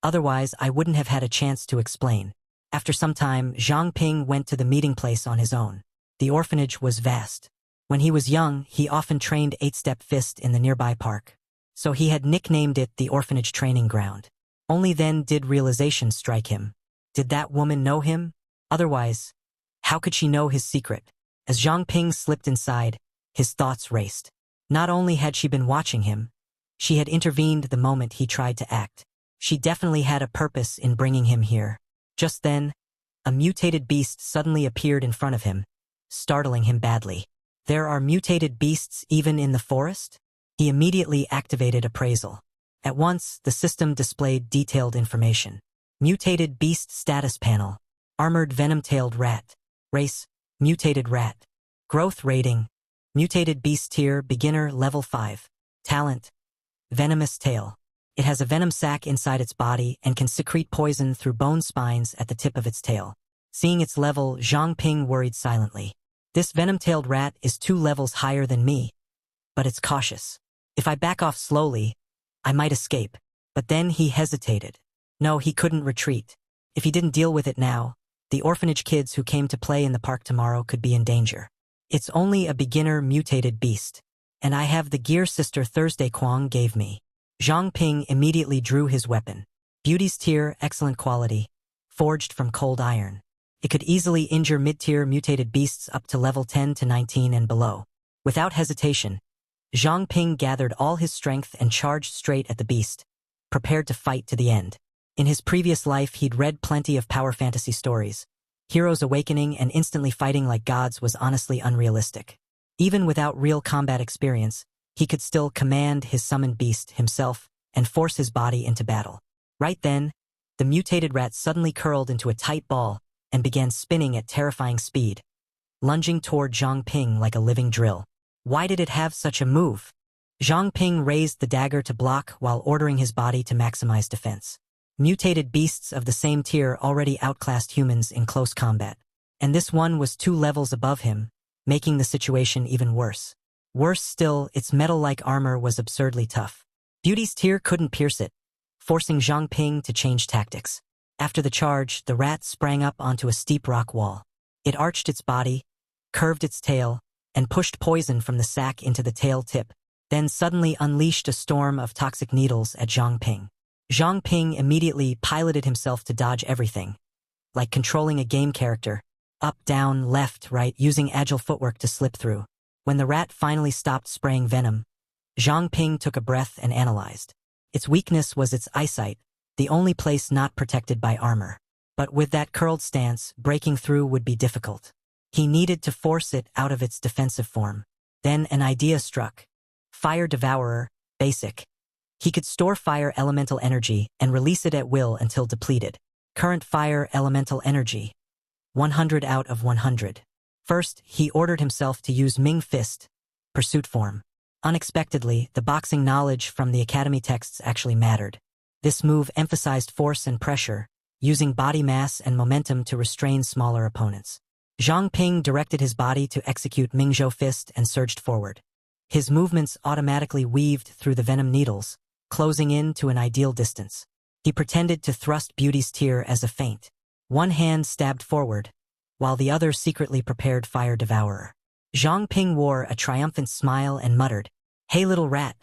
Otherwise, I wouldn't have had a chance to explain." After some time, Zhang Ping went to the meeting place on his own. The orphanage was vast. When he was young, he often trained 8-step fist in the nearby park. So he had nicknamed it the orphanage training ground. Only then did realization strike him. Did that woman know him? Otherwise, how could she know his secret? As Zhang Ping slipped inside, his thoughts raced. Not only had she been watching him, she had intervened the moment he tried to act. She definitely had a purpose in bringing him here. Just then, a mutated beast suddenly appeared in front of him, startling him badly. There are mutated beasts even in the forest? He immediately activated appraisal. At once, the system displayed detailed information. Mutated beast status panel. Armored venom-tailed rat. Race, mutated rat. Growth rating, mutated beast tier beginner level 5. Talent, venomous tail. It has a venom sac inside its body and can secrete poison through bone spines at the tip of its tail. Seeing its level, Zhang Ping worried silently. This venom-tailed rat is 2 levels higher than me, but it's cautious. If I back off slowly, I might escape. But then he hesitated. No, he couldn't retreat. If he didn't deal with it now, the orphanage kids who came to play in the park tomorrow could be in danger. It's only a beginner mutated beast, and I have the gear Sister Thursday Kwang gave me. Zhang Ping immediately drew his weapon. Beauty's tier, excellent quality, forged from cold iron. It could easily injure mid-tier mutated beasts up to level 10 to 19 and below. Without hesitation, Zhang Ping gathered all his strength and charged straight at the beast, prepared to fight to the end. In his previous life, he'd read plenty of power fantasy stories. Heroes awakening and instantly fighting like gods was honestly unrealistic. Even without real combat experience, he could still command his summoned beast himself and force his body into battle. Right then, the mutated rat suddenly curled into a tight ball and began spinning at terrifying speed, lunging toward Zhang Ping like a living drill. Why did it have such a move? Zhang Ping raised the dagger to block while ordering his body to maximize defense. Mutated beasts of the same tier already outclassed humans in close combat, and this one was 2 levels above him, making the situation even worse. Worse still, its metal-like armor was absurdly tough. Beauty's tier couldn't pierce it, forcing Zhang Ping to change tactics. After the charge, the rat sprang up onto a steep rock wall. It arched its body, curved its tail, and pushed poison from the sac into the tail tip, then suddenly unleashed a storm of toxic needles at Zhang Ping. Zhang Ping immediately piloted himself to dodge everything, like controlling a game character, up, down, left, right, using agile footwork to slip through. When the rat finally stopped spraying venom, Zhang Ping took a breath and analyzed. Its weakness was its eyesight, the only place not protected by armor. But with that curled stance, breaking through would be difficult. He needed to force it out of its defensive form. Then an idea struck. Fire Devourer, basic. He could store fire elemental energy and release it at will until depleted. Current fire elemental energy, 100 out of 100. First, he ordered himself to use Ming Fist, pursuit form. Unexpectedly, the boxing knowledge from the academy texts actually mattered. This move emphasized force and pressure, using body mass and momentum to restrain smaller opponents. Zhang Ping directed his body to execute Mingzhou Fist and surged forward. His movements automatically weaved through the venom needles, closing in to an ideal distance. He pretended to thrust Beauty's Tear as a feint. One hand stabbed forward, while the other secretly prepared Fire Devourer. Zhang Ping wore a triumphant smile and muttered, "Hey little rat,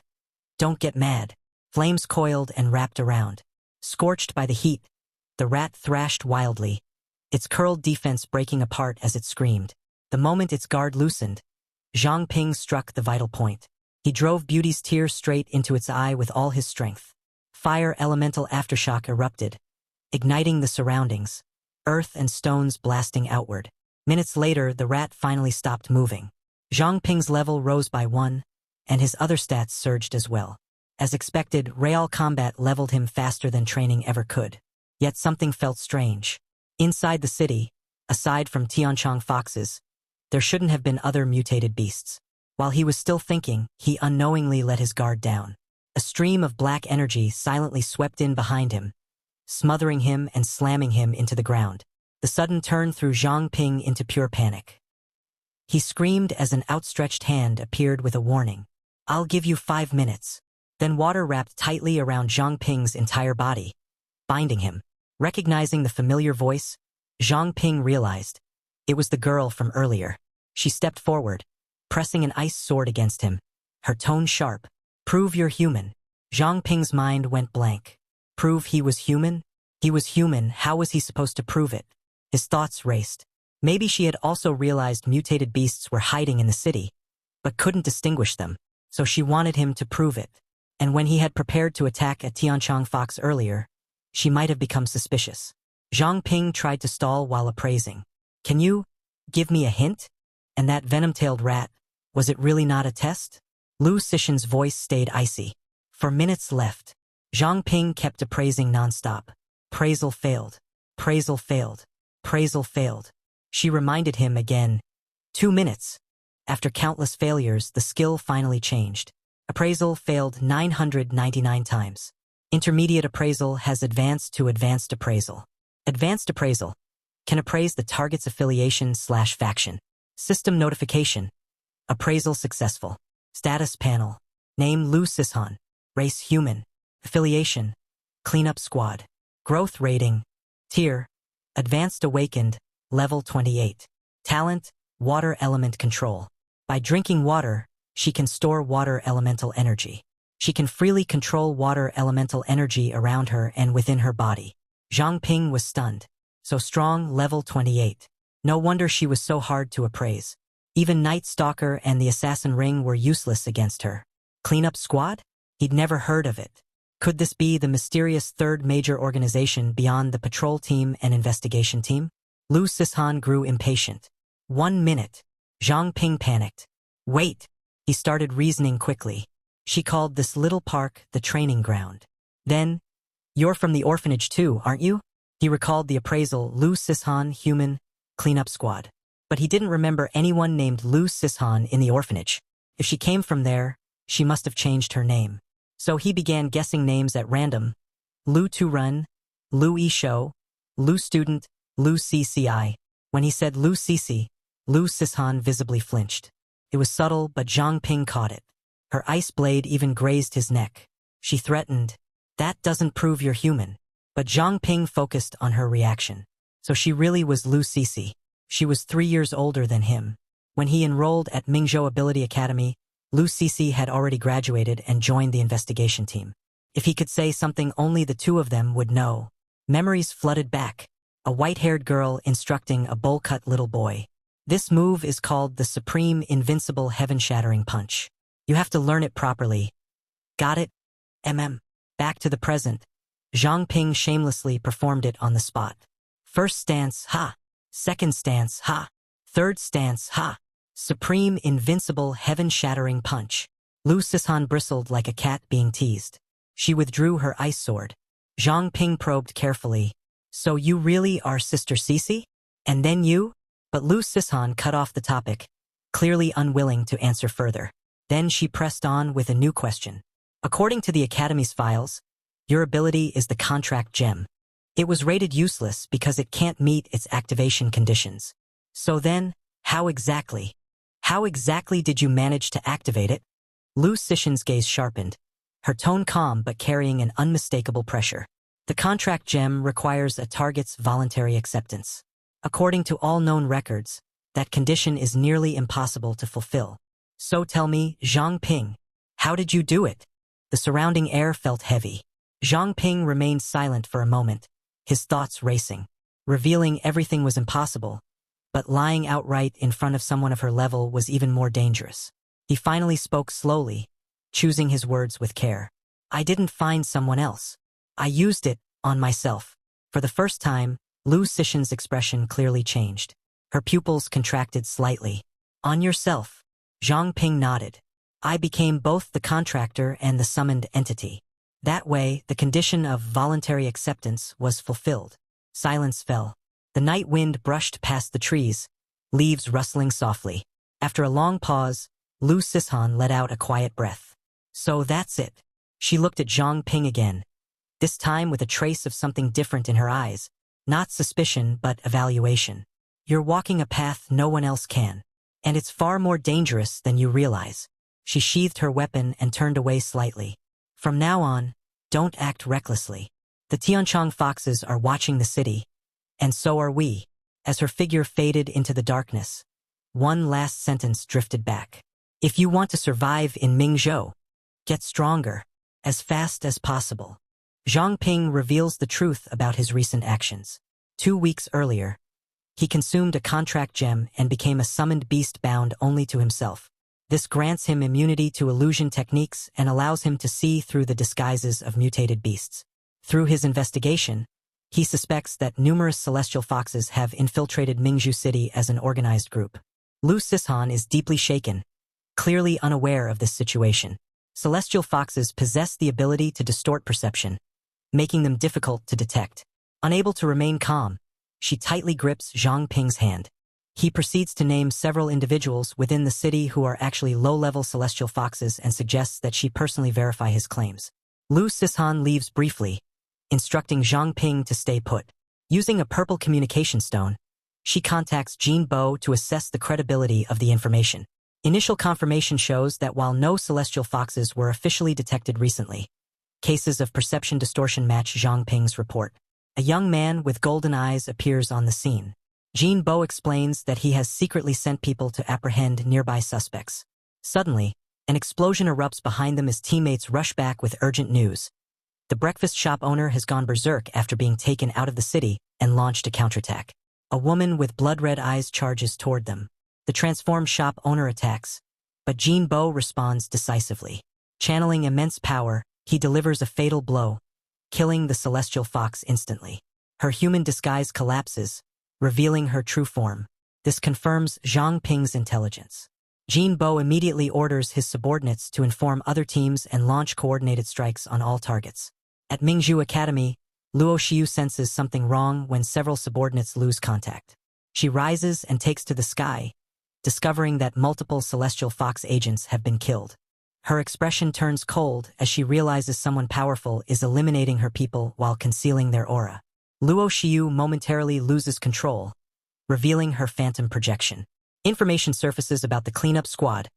don't get mad." Flames coiled and wrapped around. Scorched by the heat, the rat thrashed wildly, its curled defense breaking apart as it screamed. The moment its guard loosened, Zhang Ping struck the vital point. He drove Beauty's Tear straight into its eye with all his strength. Fire elemental aftershock erupted, igniting the surroundings, earth and stones blasting outward. Minutes later, the rat finally stopped moving. Zhang Ping's level rose by 1, and his other stats surged as well. As expected, real combat leveled him faster than training ever could. Yet something felt strange. Inside the city, aside from Tianchong foxes, there shouldn't have been other mutated beasts. While he was still thinking, he unknowingly let his guard down. A stream of black energy silently swept in behind him, smothering him and slamming him into the ground. The sudden turn threw Zhang Ping into pure panic. He screamed as an outstretched hand appeared with a warning. "I'll give you 5 minutes." Then water wrapped tightly around Zhang Ping's entire body, binding him. Recognizing the familiar voice, Zhang Ping realized it was the girl from earlier. She stepped forward, pressing an ice sword against him, her tone sharp. "Prove you're human." Zhang Ping's mind went blank. Prove he was human? He was human, how was he supposed to prove it? His thoughts raced. Maybe she had also realized mutated beasts were hiding in the city, but couldn't distinguish them, so she wanted him to prove it. And when he had prepared to attack a Tianchong fox earlier, she might have become suspicious. Zhang Ping tried to stall while appraising. "Can you give me a hint?" And that venom-tailed rat, was it really not a test? Lu Sishan's voice stayed icy. For minutes left, Zhang Ping kept appraising nonstop. Appraisal failed. Appraisal failed. Appraisal failed. She reminded him again. 2 minutes. After countless failures, the skill finally changed. Appraisal failed 999 times. Intermediate appraisal has advanced to advanced appraisal. Advanced appraisal can appraise the target's affiliation/faction. System notification. Appraisal successful. Status panel. Name Lu Sishan. Race human. Affiliation. Cleanup squad. Growth rating. Tier. Advanced awakened. Level 28. Talent. Water element control. By drinking water, she can store water elemental energy. She can freely control water elemental energy around her and within her body. Zhang Ping was stunned. So strong, level 28. No wonder she was so hard to appraise. Even Night Stalker and the Assassin Ring were useless against her. Cleanup squad? He'd never heard of it. Could this be the mysterious third major organization beyond the patrol team and investigation team? Lu Sishan grew impatient. 1 minute. Zhang Ping panicked. Wait. He started reasoning quickly. She called this little park the training ground. Then, "You're from the orphanage too, aren't you?" He recalled the appraisal, Lu Sishan, human, cleanup squad. But he didn't remember anyone named Lu Sishan in the orphanage. If she came from there, she must have changed her name. So he began guessing names at random. Lu Tu-run, Lu Yi-shou, Lu Student, Lu CCI. When he said Lu Cici, Lu Sishan visibly flinched. It was subtle, but Zhang Ping caught it. Her ice blade even grazed his neck. She threatened, "That doesn't prove you're human." But Zhang Ping focused on her reaction. So she really was Lu Cici. She was 3 years older than him. When he enrolled at Mingzhou Ability Academy, Lu Cici had already graduated and joined the investigation team. If he could say something only the two of them would know. Memories flooded back. A white-haired girl instructing a bowl-cut little boy. This move is called the Supreme Invincible Heaven-Shattering Punch. You have to learn it properly. Got it? Back to the present. Zhang Ping shamelessly performed it on the spot. First stance, ha. Second stance, ha. Third stance, ha. Supreme Invincible Heaven-Shattering Punch. Lu Sishan bristled like a cat being teased. She withdrew her ice sword. Zhang Ping probed carefully. "So you really are Sister Cici? And then you?" But Lu Sishan cut off the topic, clearly unwilling to answer further. Then she pressed on with a new question. According to the Academy's files, your ability is the contract gem. It was rated useless because it can't meet its activation conditions. So then, how exactly did you manage to activate it? Lu Sishan's gaze sharpened, her tone calm but carrying an unmistakable pressure. The contract gem requires a target's voluntary acceptance. According to all known records, that condition is nearly impossible to fulfill. So tell me, Zhang Ping, how did you do it? The surrounding air felt heavy. Zhang Ping remained silent for a moment, his thoughts racing. Revealing everything was impossible, but lying outright in front of someone of her level was even more dangerous. He finally spoke slowly, choosing his words with care. I didn't find someone else. I used it on myself. For the first time, Lu Sishan's expression clearly changed. Her pupils contracted slightly. On yourself. Zhang Ping nodded. I became both the contractor and the summoned entity. That way, the condition of voluntary acceptance was fulfilled. Silence fell. The night wind brushed past the trees, leaves rustling softly. After a long pause, Lu Sishan let out a quiet breath. So that's it. She looked at Zhang Ping again, this time with a trace of something different in her eyes. Not suspicion, but evaluation. You're walking a path no one else can. And it's far more dangerous than you realize. She sheathed her weapon and turned away slightly. From now on, don't act recklessly. The Tianchong foxes are watching the city, and so are we. As her figure faded into the darkness, one last sentence drifted back. If you want to survive in Mingzhou, get stronger, as fast as possible. Zhang Ping reveals the truth about his recent actions. 2 weeks earlier, he consumed a contract gem and became a summoned beast bound only to himself. This grants him immunity to illusion techniques and allows him to see through the disguises of mutated beasts. Through his investigation, he suspects that numerous celestial foxes have infiltrated Mingzhou City as an organized group. Lu Sishan is deeply shaken, clearly unaware of this situation. Celestial foxes possess the ability to distort perception, making them difficult to detect. Unable to remain calm, she tightly grips Zhang Ping's hand. He proceeds to name several individuals within the city who are actually low-level celestial foxes and suggests that she personally verify his claims. Lu Sishan leaves briefly, instructing Zhang Ping to stay put. Using a purple communication stone, she contacts Jin Bo to assess the credibility of the information. Initial confirmation shows that while no celestial foxes were officially detected recently, cases of perception distortion match Zhang Ping's report. A young man with golden eyes appears on the scene. Jin Bo explains that he has secretly sent people to apprehend nearby suspects. Suddenly, an explosion erupts behind them as teammates rush back with urgent news. The breakfast shop owner has gone berserk after being taken out of the city and launched a counterattack. A woman with blood-red eyes charges toward them. The transformed shop owner attacks, but Jin Bo responds decisively. Channeling immense power, he delivers a fatal blow, killing the celestial fox instantly. Her human disguise collapses, revealing her true form. This confirms Zhang Ping's intelligence. Jin Bo immediately orders his subordinates to inform other teams and launch coordinated strikes on all targets. At Mingzhou Academy, Luo Xiu senses something wrong when several subordinates lose contact. She rises and takes to the sky, discovering that multiple celestial fox agents have been killed. Her expression turns cold as she realizes someone powerful is eliminating her people while concealing their aura. Luo Xiu momentarily loses control, revealing her phantom projection. Information surfaces about the cleanup squad,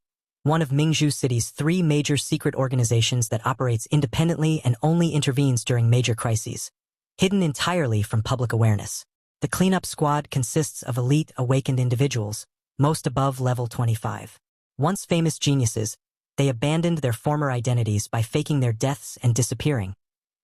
one of Mingzhou City's 3 major secret organizations that operates independently and only intervenes during major crises, hidden entirely from public awareness. The cleanup squad consists of elite awakened individuals, most above level 25. Once famous geniuses, they abandoned their former identities by faking their deaths and disappearing,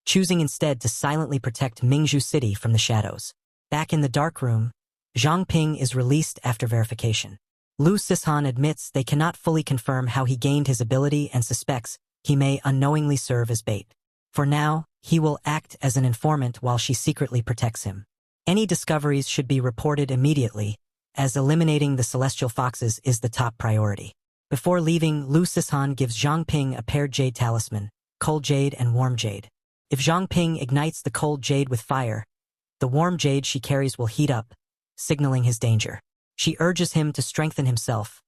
choosing instead to silently protect Mingzhou City from the shadows. Back in the dark room, Zhang Ping is released after verification. Lu Sishan admits they cannot fully confirm how he gained his ability and suspects he may unknowingly serve as bait. For now, he will act as an informant while she secretly protects him. Any discoveries should be reported immediately, as eliminating the celestial foxes is the top priority. Before leaving, Lu Sishan gives Zhang Ping a paired jade talisman, cold jade and warm jade. If Zhang Ping ignites the cold jade with fire, the warm jade she carries will heat up, signaling his danger. She urges him to strengthen himself,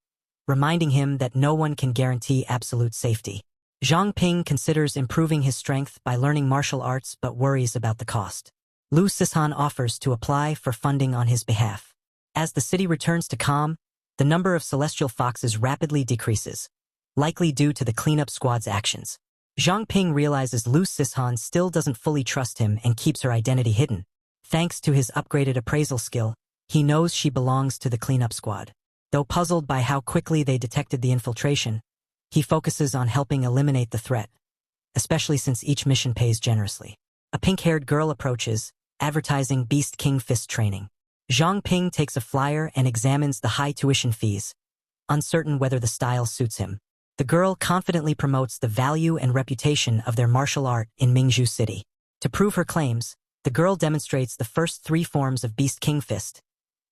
reminding him that no one can guarantee absolute safety. Zhang Ping considers improving his strength by learning martial arts but worries about the cost. Lu Sihan offers to apply for funding on his behalf. As the city returns to calm, the number of celestial foxes rapidly decreases, likely due to the cleanup squad's actions. Zhang Ping realizes Lu Sihan still doesn't fully trust him and keeps her identity hidden. Thanks to his upgraded appraisal skill, he knows she belongs to the cleanup squad. Though puzzled by how quickly they detected the infiltration, he focuses on helping eliminate the threat, especially since each mission pays generously. A pink-haired girl approaches, advertising Beast King Fist training. Zhang Ping takes a flyer and examines the high tuition fees, uncertain whether the style suits him. The girl confidently promotes the value and reputation of their martial art in Mingzhu City. To prove her claims, the girl demonstrates the first 3 forms of Beast King Fist: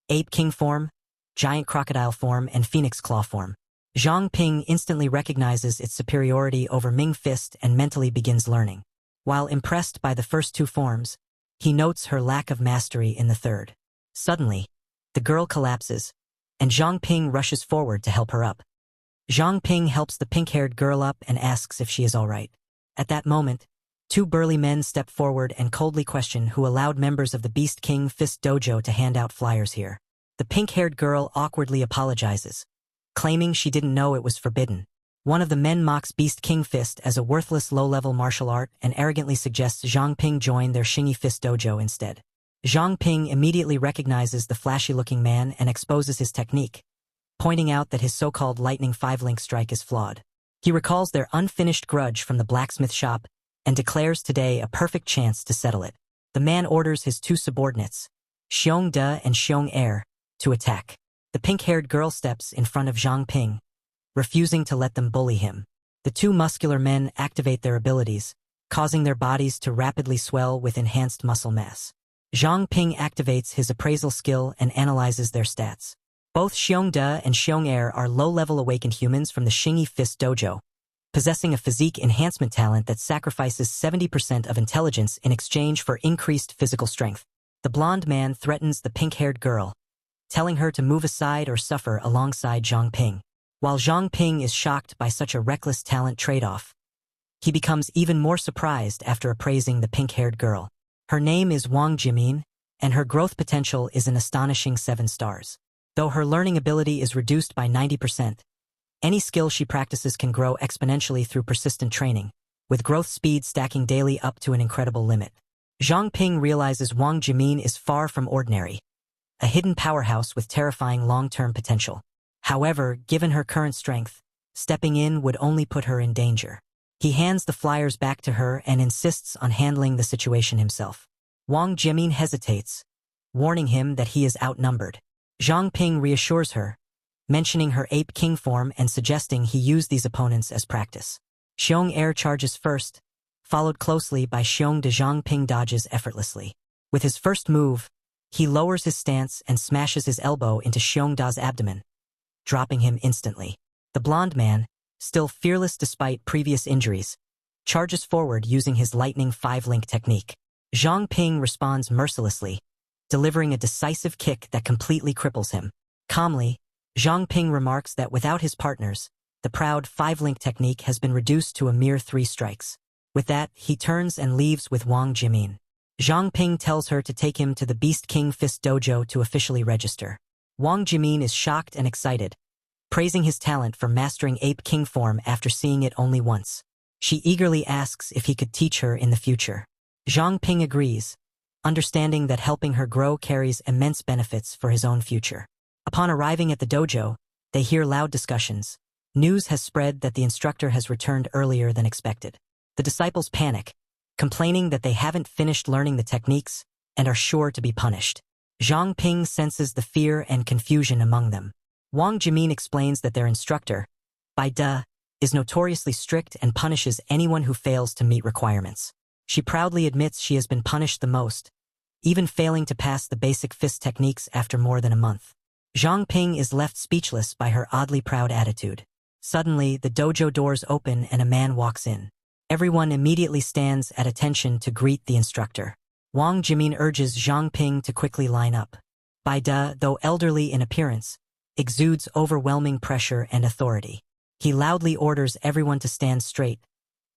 Ape King form, Giant Crocodile form, and Phoenix Claw form. Zhang Ping instantly recognizes its superiority over Ming Fist and mentally begins learning. While impressed by the first 2 forms, he notes her lack of mastery in the third. Suddenly, the girl collapses, and Zhang Ping rushes forward to help her up. Zhang Ping helps the pink-haired girl up and asks if she is all right. At that moment, 2 burly men step forward and coldly question who allowed members of the Beast King Fist Dojo to hand out flyers here. The pink-haired girl awkwardly apologizes, claiming she didn't know it was forbidden. One of the men mocks Beast King Fist as a worthless low-level martial art and arrogantly suggests Zhang Ping join their Xingyi Fist Dojo instead. Zhang Ping immediately recognizes the flashy-looking man and exposes his technique, pointing out that his so-called lightning 5-link strike is flawed. He recalls their unfinished grudge from the blacksmith shop and declares today a perfect chance to settle it. The man orders his 2 subordinates, Xiong De and Xiong Er, to attack. The pink-haired girl steps in front of Zhang Ping, refusing to let them bully him. The 2 muscular men activate their abilities, causing their bodies to rapidly swell with enhanced muscle mass. Zhang Ping activates his appraisal skill and analyzes their stats. Both Xiong De and Xiong Er are low-level awakened humans from the Xingyi Fist Dojo, possessing a physique enhancement talent that sacrifices 70% of intelligence in exchange for increased physical strength. The blonde man threatens the pink-haired girl, telling her to move aside or suffer alongside Zhang Ping. While Zhang Ping is shocked by such a reckless talent trade-off, he becomes even more surprised after appraising the pink-haired girl. Her name is Wang Jimin, and her growth potential is an astonishing 7 stars. Though her learning ability is reduced by 90%, any skill she practices can grow exponentially through persistent training, with growth speed stacking daily up to an incredible limit. Zhang Ping realizes Wang Jimin is far from ordinary, a hidden powerhouse with terrifying long-term potential. However, given her current strength, stepping in would only put her in danger. He hands the flyers back to her and insists on handling the situation himself. Wang Jimin hesitates, warning him that he is outnumbered. Zhang Ping reassures her, mentioning her Ape King form and suggesting he use these opponents as practice. Xiong Er charges first, followed closely by Xiong De. Zhang Ping dodges effortlessly. With his first move, he lowers his stance and smashes his elbow into Xiong Da's abdomen, dropping him instantly. The blonde man, still fearless despite previous injuries, charges forward using his lightning 5-link technique. Zhang Ping responds mercilessly, delivering a decisive kick that completely cripples him. Calmly, Zhang Ping remarks that without his partners, the proud 5-link technique has been reduced to a mere 3 strikes. With that, he turns and leaves with Wang Jimin. Zhang Ping tells her to take him to the Beast King Fist Dojo to officially register. Wang Jimin is shocked and excited, praising his talent for mastering Ape King form after seeing it only once. She eagerly asks if he could teach her in the future. Zhang Ping agrees, understanding that helping her grow carries immense benefits for his own future. Upon arriving at the dojo, they hear loud discussions. News has spread that the instructor has returned earlier than expected. The disciples panic, complaining that they haven't finished learning the techniques and are sure to be punished. Zhang Ping senses the fear and confusion among them. Wang Jimin explains that their instructor, Bai De, is notoriously strict and punishes anyone who fails to meet requirements. She proudly admits she has been punished the most, even failing to pass the basic fist techniques after more than a month. Zhang Ping is left speechless by her oddly proud attitude. Suddenly, the dojo doors open and a man walks in. Everyone immediately stands at attention to greet the instructor. Wang Jimin urges Zhang Ping to quickly line up. Bai De, though elderly in appearance, exudes overwhelming pressure and authority. He loudly orders everyone to stand straight,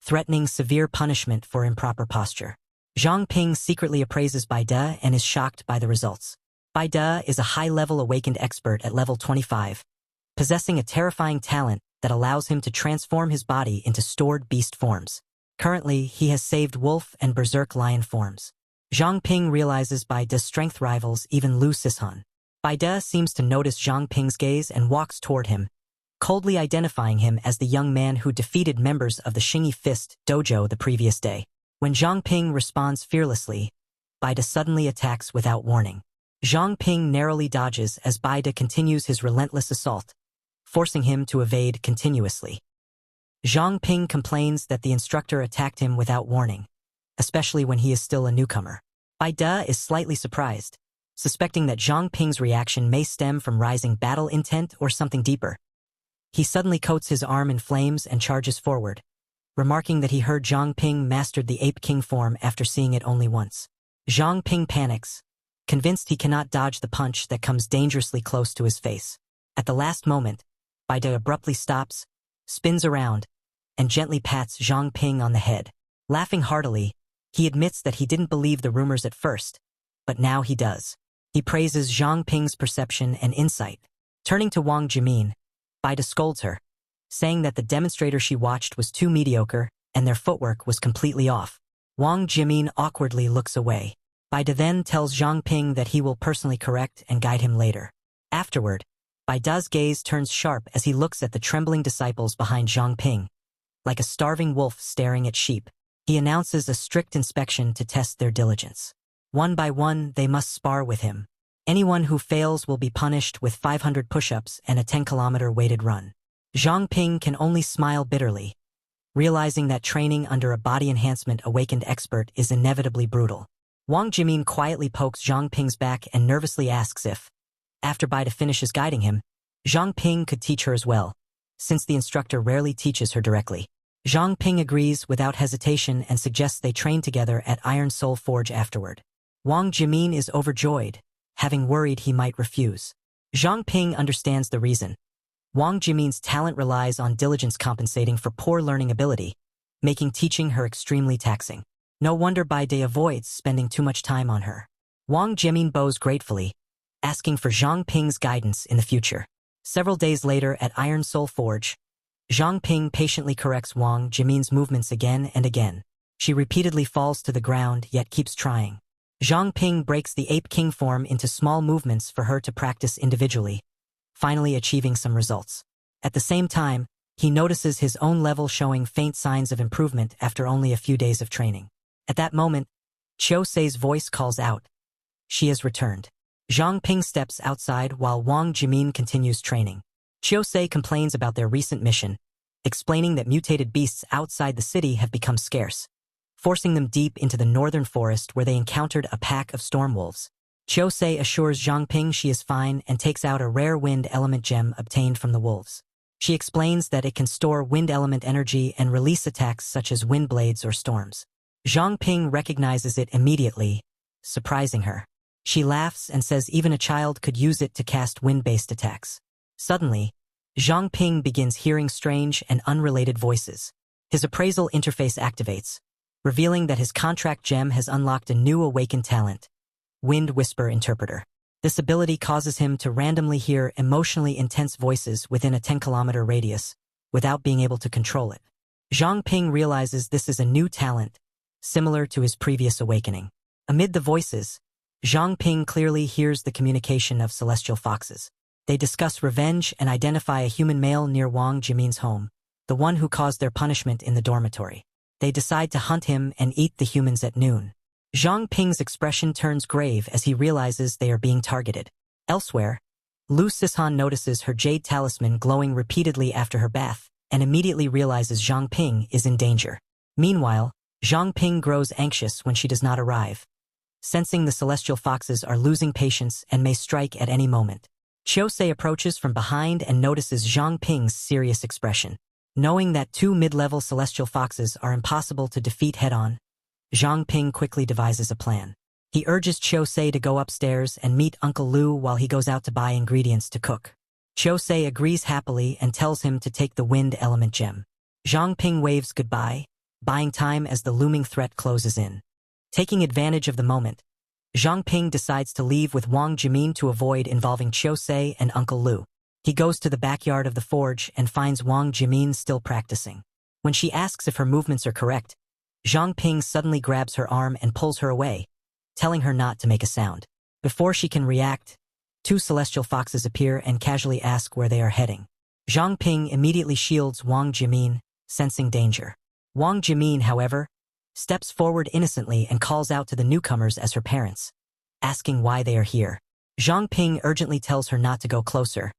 threatening severe punishment for improper posture. Zhang Ping secretly appraises Bai De and is shocked by the results. Bai De is a high-level awakened expert at level 25, possessing a terrifying talent that allows him to transform his body into stored beast forms. Currently, he has saved wolf and berserk lion forms. Zhang Ping realizes Bai De's strength rivals even Lu Sishan. Bai De seems to notice Zhang Ping's gaze and walks toward him, coldly identifying him as the young man who defeated members of the Xingyi Fist dojo the previous day. When Zhang Ping responds fearlessly, Bai De suddenly attacks without warning. Zhang Ping narrowly dodges as Bai De continues his relentless assault, forcing him to evade continuously. Zhang Ping complains that the instructor attacked him without warning, especially when he is still a newcomer. Bai De is slightly surprised, suspecting that Zhang Ping's reaction may stem from rising battle intent or something deeper. He suddenly coats his arm in flames and charges forward, remarking that he heard Zhang Ping mastered the Ape King form after seeing it only once. Zhang Ping panics, convinced he cannot dodge the punch that comes dangerously close to his face. At the last moment, Bai De abruptly stops, spins around, and gently pats Zhang Ping on the head. Laughing heartily, he admits that he didn't believe the rumors at first, but now he does. He praises Zhang Ping's perception and insight. Turning to Wang Jimin, Bai De scolds her, saying that the demonstrator she watched was too mediocre and their footwork was completely off. Wang Jimin awkwardly looks away. Bai De then tells Zhang Ping that he will personally correct and guide him later. Afterward, Bai De's gaze turns sharp as he looks at the trembling disciples behind Zhang Ping, like a starving wolf staring at sheep. He announces a strict inspection to test their diligence. One by one, they must spar with him. Anyone who fails will be punished with 500 push-ups and a 10-kilometer weighted run. Zhang Ping can only smile bitterly, realizing that training under a body enhancement awakened expert is inevitably brutal. Wang Jimin quietly pokes Zhang Ping's back and nervously asks if, after Bai De finishes guiding him, Zhang Ping could teach her as well, since the instructor rarely teaches her directly. Zhang Ping agrees without hesitation and suggests they train together at Iron Soul Forge afterward. Wang Jimin is overjoyed, having worried he might refuse. Zhang Ping understands the reason. Wang Jimin's talent relies on diligence compensating for poor learning ability, making teaching her extremely taxing. No wonder Bai De avoids spending too much time on her. Wang Jimin bows gratefully, asking for Zhang Ping's guidance in the future. Several days later at Iron Soul Forge, Zhang Ping patiently corrects Wang Jimin's movements again and again. She repeatedly falls to the ground yet keeps trying. Zhang Ping breaks the Ape King form into small movements for her to practice individually, finally achieving some results. At the same time, he notices his own level showing faint signs of improvement after only a few days of training. At that moment, Chiu-sei's voice calls out. She has returned. Zhang Ping steps outside while Wang Jimin continues training. Chiu-sei complains about their recent mission, explaining that mutated beasts outside the city have become scarce, forcing them deep into the northern forest where they encountered a pack of storm wolves. Chiu-sei assures Zhang Ping she is fine and takes out a rare wind element gem obtained from the wolves. She explains that it can store wind element energy and release attacks such as wind blades or storms. Zhang Ping recognizes it immediately, surprising her. She laughs and says even a child could use it to cast wind-based attacks. Suddenly, Zhang Ping begins hearing strange and unrelated voices. His appraisal interface activates, revealing that his contract gem has unlocked a new awakened talent, Wind Whisper Interpreter. This ability causes him to randomly hear emotionally intense voices within a 10-kilometer radius, without being able to control it. Zhang Ping realizes this is a new talent, similar to his previous awakening. Amid the voices, Zhang Ping clearly hears the communication of celestial foxes. They discuss revenge and identify a human male near Wang Jimin's home, the one who caused their punishment in the dormitory. They decide to hunt him and eat the humans at noon. Zhang Ping's expression turns grave as he realizes they are being targeted. Elsewhere, Lu Sishan notices her jade talisman glowing repeatedly after her bath and immediately realizes Zhang Ping is in danger. Meanwhile, Zhang Ping grows anxious when she does not arrive, sensing the celestial foxes are losing patience and may strike at any moment. Chiu-sei approaches from behind and notices Zhang Ping's serious expression. Knowing that two mid-level celestial foxes are impossible to defeat head-on, Zhang Ping quickly devises a plan. He urges Chiu-sei to go upstairs and meet Uncle Lu while he goes out to buy ingredients to cook. Chiu-sei agrees happily and tells him to take the wind element gem. Zhang Ping waves goodbye, buying time as the looming threat closes in. Taking advantage of the moment, Zhang Ping decides to leave with Wang Jimin to avoid involving Chiu-sei and Uncle Lu. He goes to the backyard of the forge and finds Wang Jimin still practicing. When she asks if her movements are correct, Zhang Ping suddenly grabs her arm and pulls her away, telling her not to make a sound. Before she can react, two celestial foxes appear and casually ask where they are heading. Zhang Ping immediately shields Wang Jimin, sensing danger. Wang Jimin, however, steps forward innocently and calls out to the newcomers as her parents, asking why they are here. Zhang Ping urgently tells her not to go closer,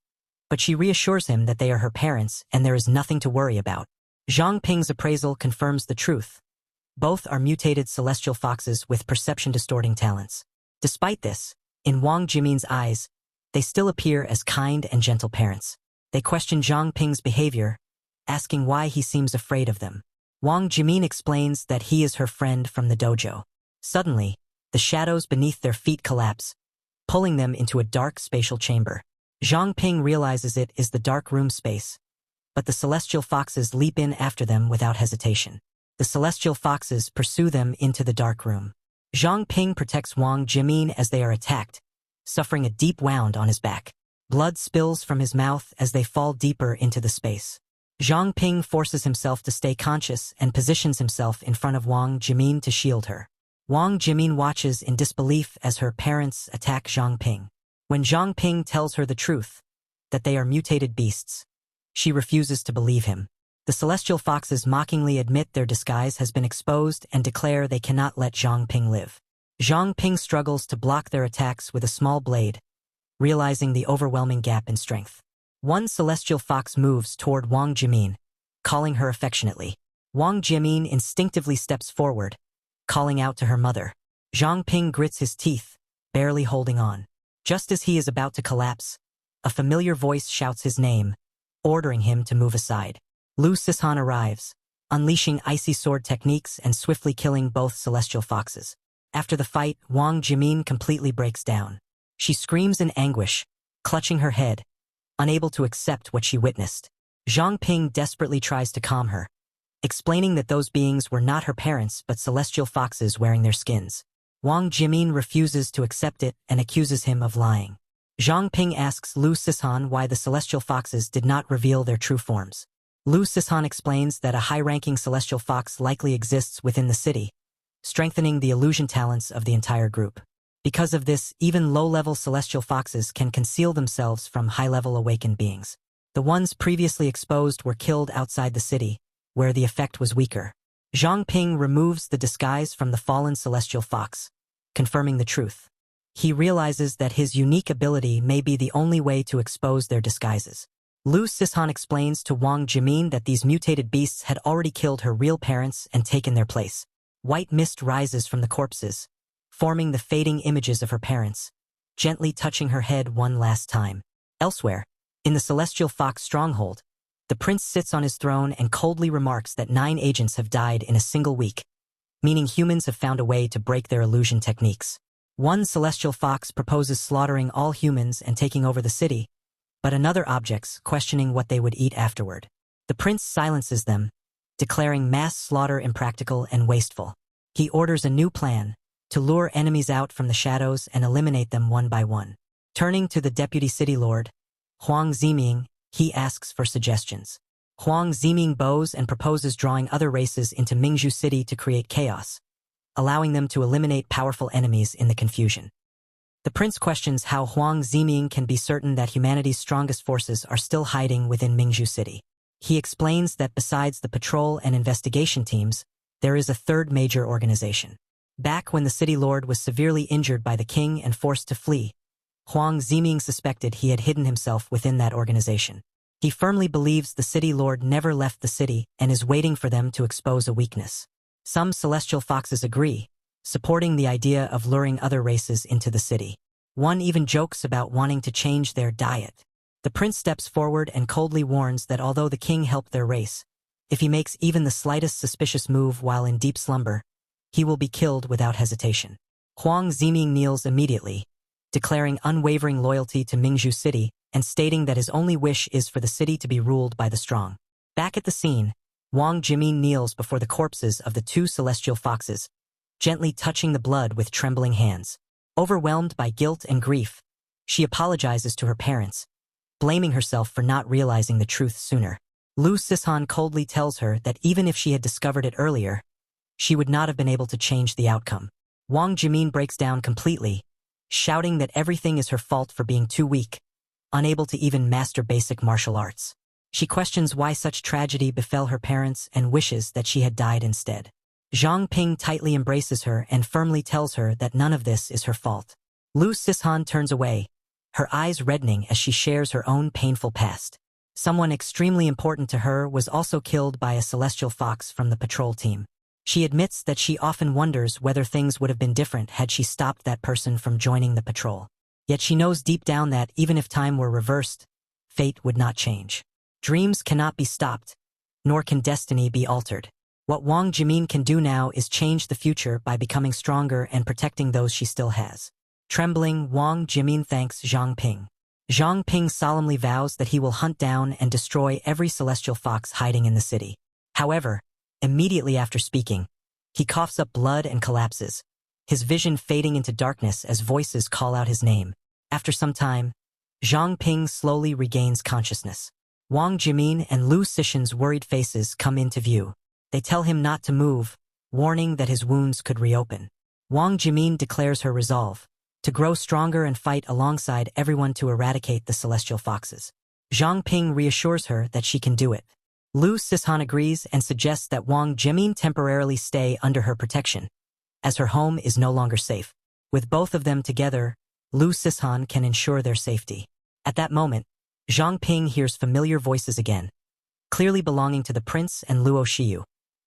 but she reassures him that they are her parents and there is nothing to worry about. Zhang Ping's appraisal confirms the truth. Both are mutated celestial foxes with perception-distorting talents. Despite this, in Wang Jimin's eyes, they still appear as kind and gentle parents. They question Zhang Ping's behavior, asking why he seems afraid of them. Wang Jimin explains that he is her friend from the dojo. Suddenly, the shadows beneath their feet collapse, pulling them into a dark spatial chamber. Zhang Ping realizes it is the dark room space, but the celestial foxes leap in after them without hesitation. The celestial foxes pursue them into the dark room. Zhang Ping protects Wang Jimin as they are attacked, suffering a deep wound on his back. Blood spills from his mouth as they fall deeper into the space. Zhang Ping forces himself to stay conscious and positions himself in front of Wang Jimin to shield her. Wang Jimin watches in disbelief as her parents attack Zhang Ping. When Zhang Ping tells her the truth, that they are mutated beasts, she refuses to believe him. The celestial foxes mockingly admit their disguise has been exposed and declare they cannot let Zhang Ping live. Zhang Ping struggles to block their attacks with a small blade, realizing the overwhelming gap in strength. One celestial fox moves toward Wang Jimin, calling her affectionately. Wang Jimin instinctively steps forward, calling out to her mother. Zhang Ping grits his teeth, barely holding on. Just as he is about to collapse, a familiar voice shouts his name, ordering him to move aside. Lu Sishan arrives, unleashing icy sword techniques and swiftly killing both celestial foxes. After the fight, Wang Jimin completely breaks down. She screams in anguish, clutching her head, unable to accept what she witnessed. Zhang Ping desperately tries to calm her, explaining that those beings were not her parents but celestial foxes wearing their skins. Wang Jimin refuses to accept it and accuses him of lying. Zhang Ping asks Lu Sishan why the celestial foxes did not reveal their true forms. Lu Sishan explains that a high-ranking celestial fox likely exists within the city, strengthening the illusion talents of the entire group. Because of this, even low-level celestial foxes can conceal themselves from high-level awakened beings. The ones previously exposed were killed outside the city, where the effect was weaker. Zhang Ping removes the disguise from the fallen celestial fox, confirming the truth. He realizes that his unique ability may be the only way to expose their disguises. Lu Sishan explains to Wang Jimin that these mutated beasts had already killed her real parents and taken their place. White mist rises from the corpses, forming the fading images of her parents, gently touching her head one last time. Elsewhere, in the Celestial Fox stronghold, the prince sits on his throne and coldly remarks that 9 agents have died in a single week, meaning humans have found a way to break their illusion techniques. One Celestial Fox proposes slaughtering all humans and taking over the city, but another objects, questioning what they would eat afterward. The prince silences them, declaring mass slaughter impractical and wasteful. He orders a new plan, to lure enemies out from the shadows and eliminate them one by one. Turning to the deputy city lord, Huang Ziming, he asks for suggestions. Huang Ziming bows and proposes drawing other races into Mingzhu City to create chaos, allowing them to eliminate powerful enemies in the confusion. The prince questions how Huang Ziming can be certain that humanity's strongest forces are still hiding within Mingzhu City. He explains that besides the patrol and investigation teams, there is a third major organization. Back when the city lord was severely injured by the king and forced to flee, Huang Ziming suspected he had hidden himself within that organization. He firmly believes the city lord never left the city and is waiting for them to expose a weakness. Some celestial foxes agree, supporting the idea of luring other races into the city. One even jokes about wanting to change their diet. The prince steps forward and coldly warns that although the king helped their race, if he makes even the slightest suspicious move while in deep slumber, he will be killed without hesitation. Huang Ziming kneels immediately, declaring unwavering loyalty to Mingzhu City and stating that his only wish is for the city to be ruled by the strong. Back at the scene, Wang Jimin kneels before the corpses of the two celestial foxes, gently touching the blood with trembling hands. Overwhelmed by guilt and grief, she apologizes to her parents, blaming herself for not realizing the truth sooner. Lu Sishan coldly tells her that even if she had discovered it earlier, she would not have been able to change the outcome. Wang Jimin breaks down completely, shouting that everything is her fault for being too weak, unable to even master basic martial arts. She questions why such tragedy befell her parents and wishes that she had died instead. Zhang Ping tightly embraces her and firmly tells her that none of this is her fault. Lu Sishan turns away, her eyes reddening as she shares her own painful past. Someone extremely important to her was also killed by a celestial fox from the patrol team. She admits that she often wonders whether things would have been different had she stopped that person from joining the patrol. Yet she knows deep down that even if time were reversed, fate would not change. Dreams cannot be stopped, nor can destiny be altered. What Wang Jimin can do now is change the future by becoming stronger and protecting those she still has. Trembling, Wang Jimin thanks Zhang Ping. Zhang Ping solemnly vows that he will hunt down and destroy every celestial fox hiding in the city. However, immediately after speaking, he coughs up blood and collapses, his vision fading into darkness as voices call out his name. After some time, Zhang Ping slowly regains consciousness. Wang Jimin and Lu Sishan's worried faces come into view. They tell him not to move, warning that his wounds could reopen. Wang Jimin declares her resolve to grow stronger and fight alongside everyone to eradicate the celestial foxes. Zhang Ping reassures her that she can do it. Lu Sishan agrees and suggests that Wang Jimin temporarily stay under her protection, as her home is no longer safe. With both of them together, Lu Sishan can ensure their safety. At that moment, Zhang Ping hears familiar voices again, clearly belonging to the prince and Luo Xiyu,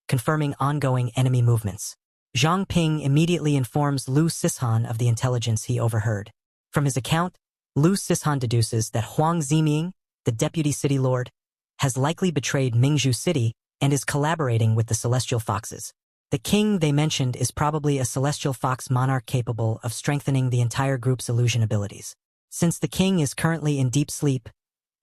confirming ongoing enemy movements. Zhang Ping immediately informs Lu Sishan of the intelligence he overheard. From his account, Lu Sishan deduces that Huang Ziming, the deputy city lord, has likely betrayed Mingzhu City and is collaborating with the celestial foxes. The king they mentioned is probably a celestial fox monarch capable of strengthening the entire group's illusion abilities. Since the king is currently in deep sleep,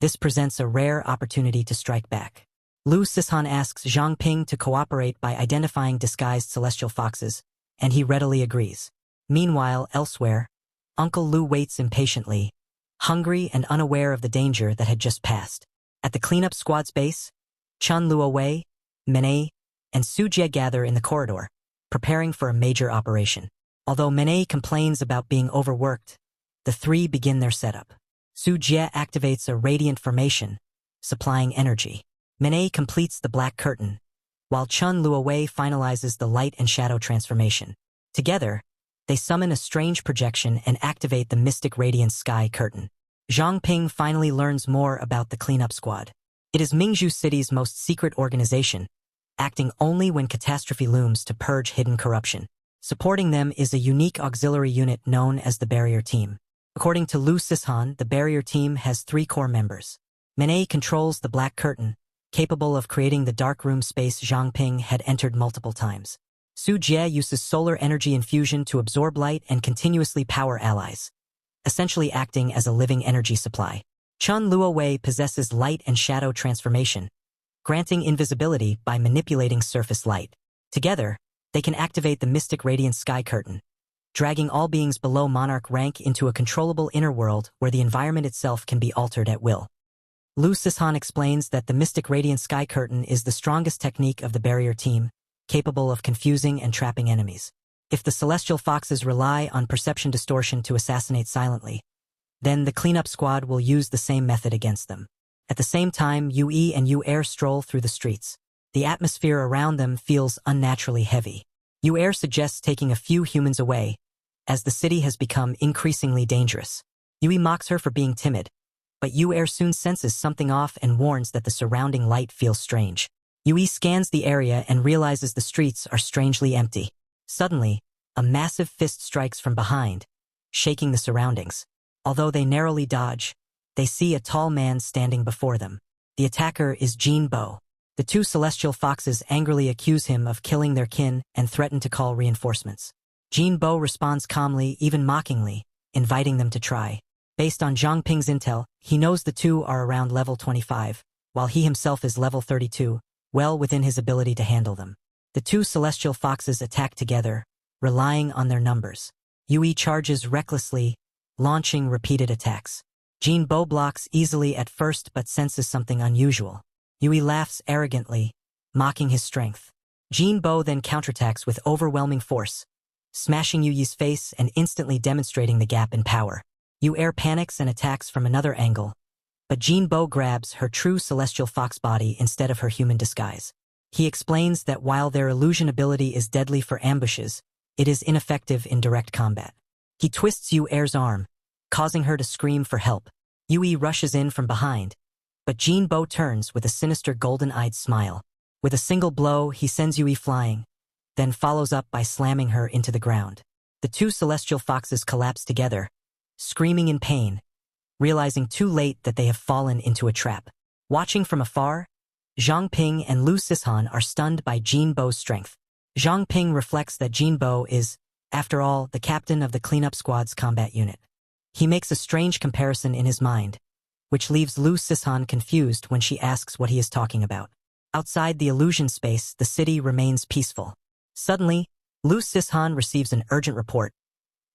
this presents a rare opportunity to strike back. Lu Sishan asks Zhang Ping to cooperate by identifying disguised celestial foxes, and he readily agrees. Meanwhile, elsewhere, Uncle Lu waits impatiently, hungry and unaware of the danger that had just passed. At the cleanup squad's base, Chun Luowei, Mene, and Su Jie gather in the corridor, preparing for a major operation. Although Mene complains about being overworked, the three begin their setup. Su Jie activates a radiant formation, supplying energy. Mene completes the black curtain, while Chun Luowei finalizes the light and shadow transformation. Together, they summon a strange projection and activate the mystic radiance sky curtain. Zhang Ping finally learns more about the cleanup squad. It is Mingzhu City's most secret organization, acting only when catastrophe looms to purge hidden corruption. Supporting them is a unique auxiliary unit known as the Barrier Team. According to Lu Sishan, the Barrier Team has 3 core members. Mene controls the black curtain, capable of creating the dark room space Zhang Ping had entered multiple times. Su Jie uses solar energy infusion to absorb light and continuously power allies, essentially acting as a living energy supply. Chun Luowei possesses light and shadow transformation, granting invisibility by manipulating surface light. Together, they can activate the mystic radiance sky curtain, dragging all beings below monarch rank into a controllable inner world where the environment itself can be altered at will. Lu Sishan explains that the mystic radiance sky curtain is the strongest technique of the Barrier Team, capable of confusing and trapping enemies. If the celestial foxes rely on perception distortion to assassinate silently, then the cleanup squad will use the same method against them. At the same time, Yue and Yu Air stroll through the streets. The atmosphere around them feels unnaturally heavy. Yu Air suggests taking a few humans away, as the city has become increasingly dangerous. Yue mocks her for being timid, but Yu Air soon senses something off and warns that the surrounding light feels strange. Yue scans the area and realizes the streets are strangely empty. Suddenly, a massive fist strikes from behind, shaking the surroundings. Although they narrowly dodge, they see a tall man standing before them. The attacker is Jin Bo. The 2 celestial foxes angrily accuse him of killing their kin and threaten to call reinforcements. Jin Bo responds calmly, even mockingly, inviting them to try. Based on Zhang Ping's intel, he knows the two are around level 25, while he himself is level 32, well within his ability to handle them. The two celestial foxes attack together, relying on their numbers. Yui charges recklessly, launching repeated attacks. Jin Bo blocks easily at first but senses something unusual. Yui laughs arrogantly, mocking his strength. Jin Bo then counterattacks with overwhelming force, smashing Yui's face and instantly demonstrating the gap in power. Yu panics and attacks from another angle, but Jin Bo grabs her true celestial fox body instead of her human disguise. He explains that while their illusion ability is deadly for ambushes, it is ineffective in direct combat. He twists Yu's arm, causing her to scream for help. Yui rushes in from behind, but Jin Bo turns with a sinister golden-eyed smile. With a single blow, he sends Yui flying, then follows up by slamming her into the ground. The two celestial foxes collapse together, screaming in pain, realizing too late that they have fallen into a trap. Watching from afar, Zhang Ping and Lu Sishan are stunned by Jin Bo's strength. Zhang Ping reflects that Jin Bo is, after all, the captain of the cleanup squad's combat unit. He makes a strange comparison in his mind, which leaves Lu Sishan confused when she asks what he is talking about. Outside the illusion space, the city remains peaceful. Suddenly, Lu Sishan receives an urgent report.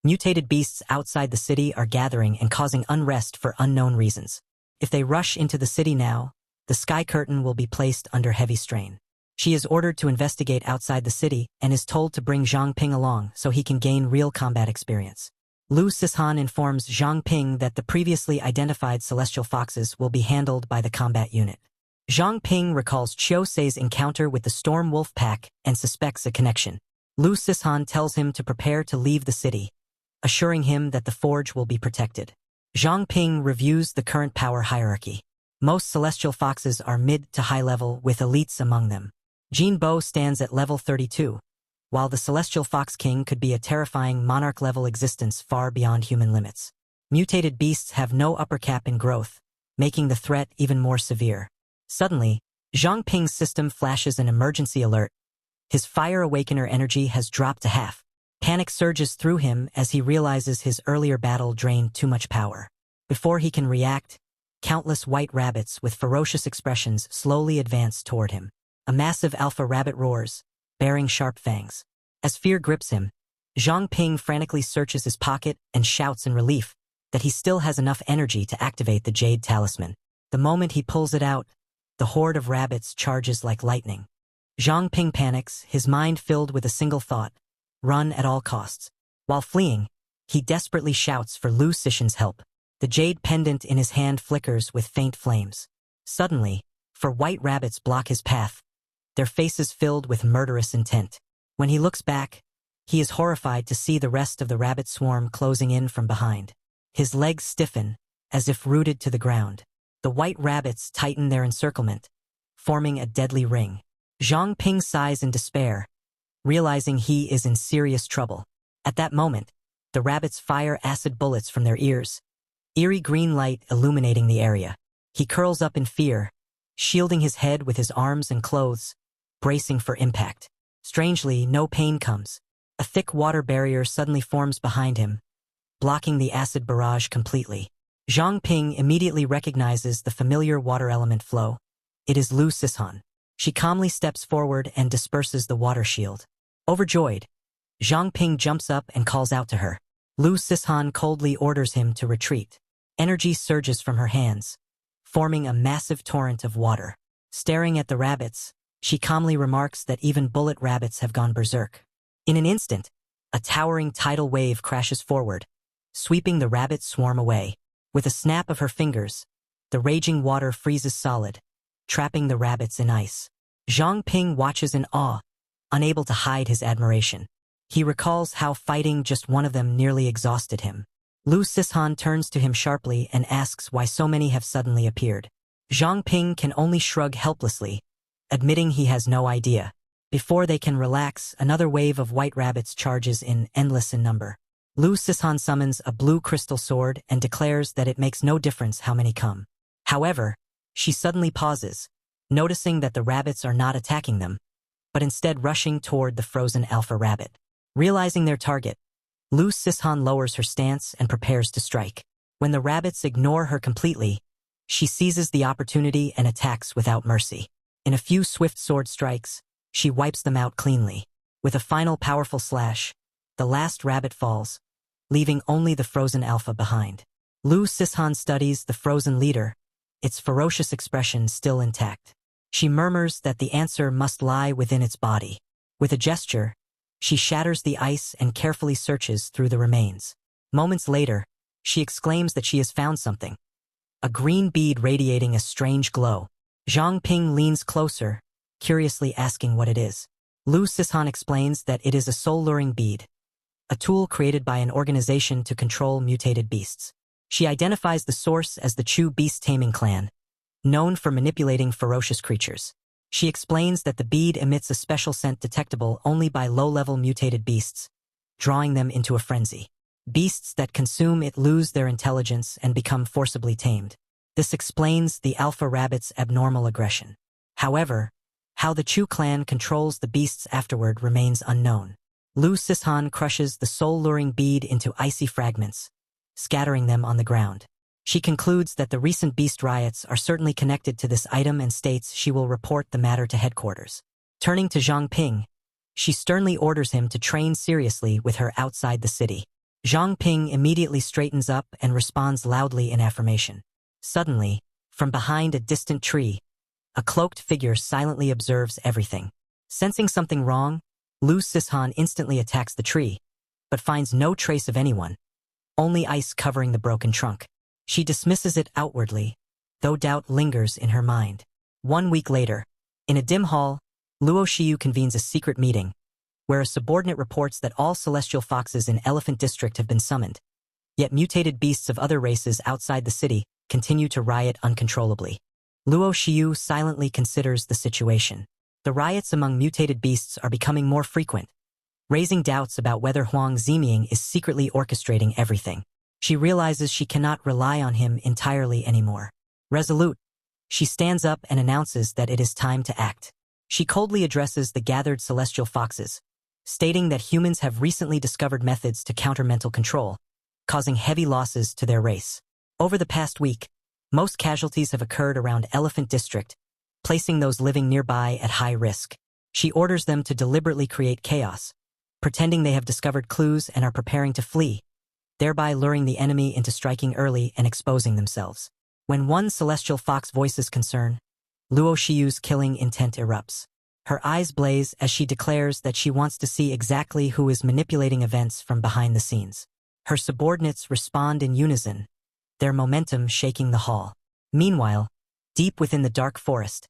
Mutated beasts outside the city are gathering and causing unrest for unknown reasons. If they rush into the city now, the sky curtain will be placed under heavy strain. She is ordered to investigate outside the city and is told to bring Zhang Ping along so he can gain real combat experience. Lu Sishan informs Zhang Ping that the previously identified celestial foxes will be handled by the combat unit. Zhang Ping recalls Qiu Sei's encounter with the Storm Wolf Pack and suspects a connection. Lu Sishan tells him to prepare to leave the city, assuring him that the forge will be protected. Zhang Ping reviews the current power hierarchy. Most celestial foxes are mid to high level with elites among them. Jin Bo stands at level 32, while the celestial fox king could be a terrifying monarch-level existence far beyond human limits. Mutated beasts have no upper cap in growth, making the threat even more severe. Suddenly, Zhang Ping's system flashes an emergency alert. His Fire Awakener energy has dropped to half. Panic surges through him as he realizes his earlier battle drained too much power. Before he can react, countless white rabbits with ferocious expressions slowly advance toward him. A massive alpha rabbit roars, bearing sharp fangs. As fear grips him, Zhang Ping frantically searches his pocket and shouts in relief that he still has enough energy to activate the Jade Talisman. The moment he pulls it out, the horde of rabbits charges like lightning. Zhang Ping panics, his mind filled with a single thought: run at all costs. While fleeing, he desperately shouts for Lu Sishan's help. The jade pendant in his hand flickers with faint flames. Suddenly, four white rabbits block his path, their faces filled with murderous intent. When he looks back, he is horrified to see the rest of the rabbit swarm closing in from behind. His legs stiffen, as if rooted to the ground. The white rabbits tighten their encirclement, forming a deadly ring. Zhang Ping sighs in despair, realizing he is in serious trouble. At that moment, the rabbits fire acid bullets from their ears, eerie green light illuminating the area. He curls up in fear, shielding his head with his arms and clothes, bracing for impact. Strangely, no pain comes. A thick water barrier suddenly forms behind him, blocking the acid barrage completely. Zhang Ping immediately recognizes the familiar water element flow. It is Lu Sishan. She calmly steps forward and disperses the water shield. Overjoyed, Zhang Ping jumps up and calls out to her. Lu Sishan coldly orders him to retreat. Energy surges from her hands, forming a massive torrent of water. Staring at the rabbits, she calmly remarks that even bullet rabbits have gone berserk. In an instant, a towering tidal wave crashes forward, sweeping the rabbit swarm away. With a snap of her fingers, the raging water freezes solid, trapping the rabbits in ice. Zhang Ping watches in awe, unable to hide his admiration. He recalls how fighting just one of them nearly exhausted him. Lu Sishan turns to him sharply and asks why so many have suddenly appeared. Zhang Ping can only shrug helplessly, admitting he has no idea. Before they can relax, another wave of white rabbits charges in, endless in number. Lu Sishan summons a blue crystal sword and declares that it makes no difference how many come. However, she suddenly pauses, noticing that the rabbits are not attacking them, but instead rushing toward the frozen alpha rabbit. Realizing their target, Lu Sishan lowers her stance and prepares to strike. When the rabbits ignore her completely, she seizes the opportunity and attacks without mercy. In a few swift sword strikes, she wipes them out cleanly. With a final powerful slash, the last rabbit falls, leaving only the frozen alpha behind. Lu Sishan studies the frozen leader, its ferocious expression still intact. She murmurs that the answer must lie within its body. With a gesture, she shatters the ice and carefully searches through the remains. Moments later, she exclaims that she has found something. A green bead radiating a strange glow. Zhang Ping leans closer, curiously asking what it is. Lu Sishan explains that it is a soul-luring bead, a tool created by an organization to control mutated beasts. She identifies the source as the Chu beast-taming clan, known for manipulating ferocious creatures. She explains that the bead emits a special scent detectable only by low-level mutated beasts, drawing them into a frenzy. Beasts that consume it lose their intelligence and become forcibly tamed. This explains the alpha rabbit's abnormal aggression. However, how the Chu clan controls the beasts afterward remains unknown. Lu Sishan crushes the soul-luring bead into icy fragments, scattering them on the ground. She concludes that the recent beast riots are certainly connected to this item and states she will report the matter to headquarters. Turning to Zhang Ping, she sternly orders him to train seriously with her outside the city. Zhang Ping immediately straightens up and responds loudly in affirmation. Suddenly, from behind a distant tree, a cloaked figure silently observes everything. Sensing something wrong, Lu Sishan instantly attacks the tree, but finds no trace of anyone, only ice covering the broken trunk. She dismisses it outwardly, though doubt lingers in her mind. 1 week later, in a dim hall, Luo Xiu convenes a secret meeting, where a subordinate reports that all celestial foxes in Elephant District have been summoned, yet mutated beasts of other races outside the city continue to riot uncontrollably. Luo Xiu silently considers the situation. The riots among mutated beasts are becoming more frequent, raising doubts about whether Huang Ziming is secretly orchestrating everything. She realizes she cannot rely on him entirely anymore. Resolute, she stands up and announces that it is time to act. She coldly addresses the gathered celestial foxes, stating that humans have recently discovered methods to counter mental control, causing heavy losses to their race. Over the past week, most casualties have occurred around Elephant District, placing those living nearby at high risk. She orders them to deliberately create chaos, pretending they have discovered clues and are preparing to flee, thereby luring the enemy into striking early and exposing themselves. When one celestial fox voices concern, Luo Xiu's killing intent erupts. Her eyes blaze as she declares that she wants to see exactly who is manipulating events from behind the scenes. Her subordinates respond in unison, their momentum shaking the hall. Meanwhile, deep within the dark forest,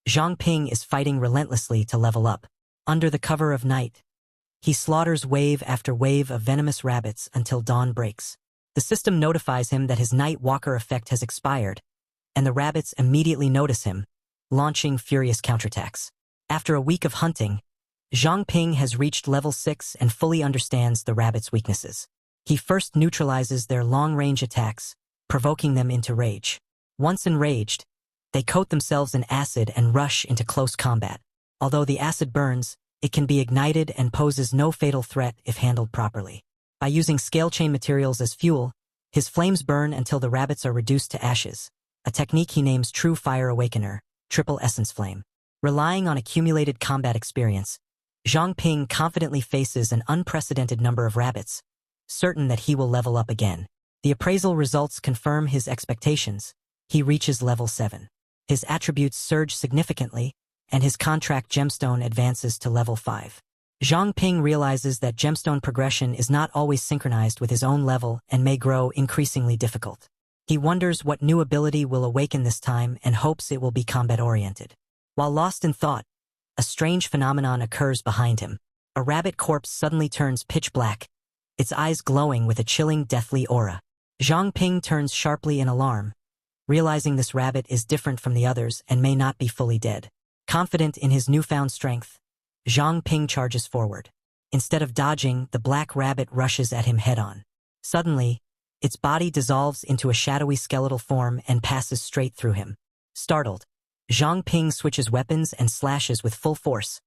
Zhang Ping is fighting relentlessly to level up. Under the cover of night, he slaughters wave after wave of venomous rabbits until dawn breaks. The system notifies him that his Night Walker effect has expired, and the rabbits immediately notice him, launching furious counterattacks. After a week of hunting, Zhang Ping has reached level 6 and fully understands the rabbits' weaknesses. He first neutralizes their long-range attacks, provoking them into rage. Once enraged, they coat themselves in acid and rush into close combat. Although the acid burns, it can be ignited and poses no fatal threat if handled properly. By using scale chain materials as fuel, his flames burn until the rabbits are reduced to ashes, a technique he names True Fire Awakener, Triple Essence Flame. Relying on accumulated combat experience, Zhang Ping confidently faces an unprecedented number of rabbits, certain that he will level up again. The appraisal results confirm his expectations. He reaches level 7. His attributes surge significantly, and his contract gemstone advances to level 5. Zhang Ping realizes that gemstone progression is not always synchronized with his own level and may grow increasingly difficult. He wonders what new ability will awaken this time and hopes it will be combat-oriented. While lost in thought, a strange phenomenon occurs behind him. A rabbit corpse suddenly turns pitch black, its eyes glowing with a chilling, deathly aura. Zhang Ping turns sharply in alarm, realizing this rabbit is different from the others and may not be fully dead. Confident in his newfound strength, Zhang Ping charges forward. Instead of dodging, the black rabbit rushes at him head-on. Suddenly, its body dissolves into a shadowy skeletal form and passes straight through him. Startled, Zhang Ping switches weapons and slashes with full force,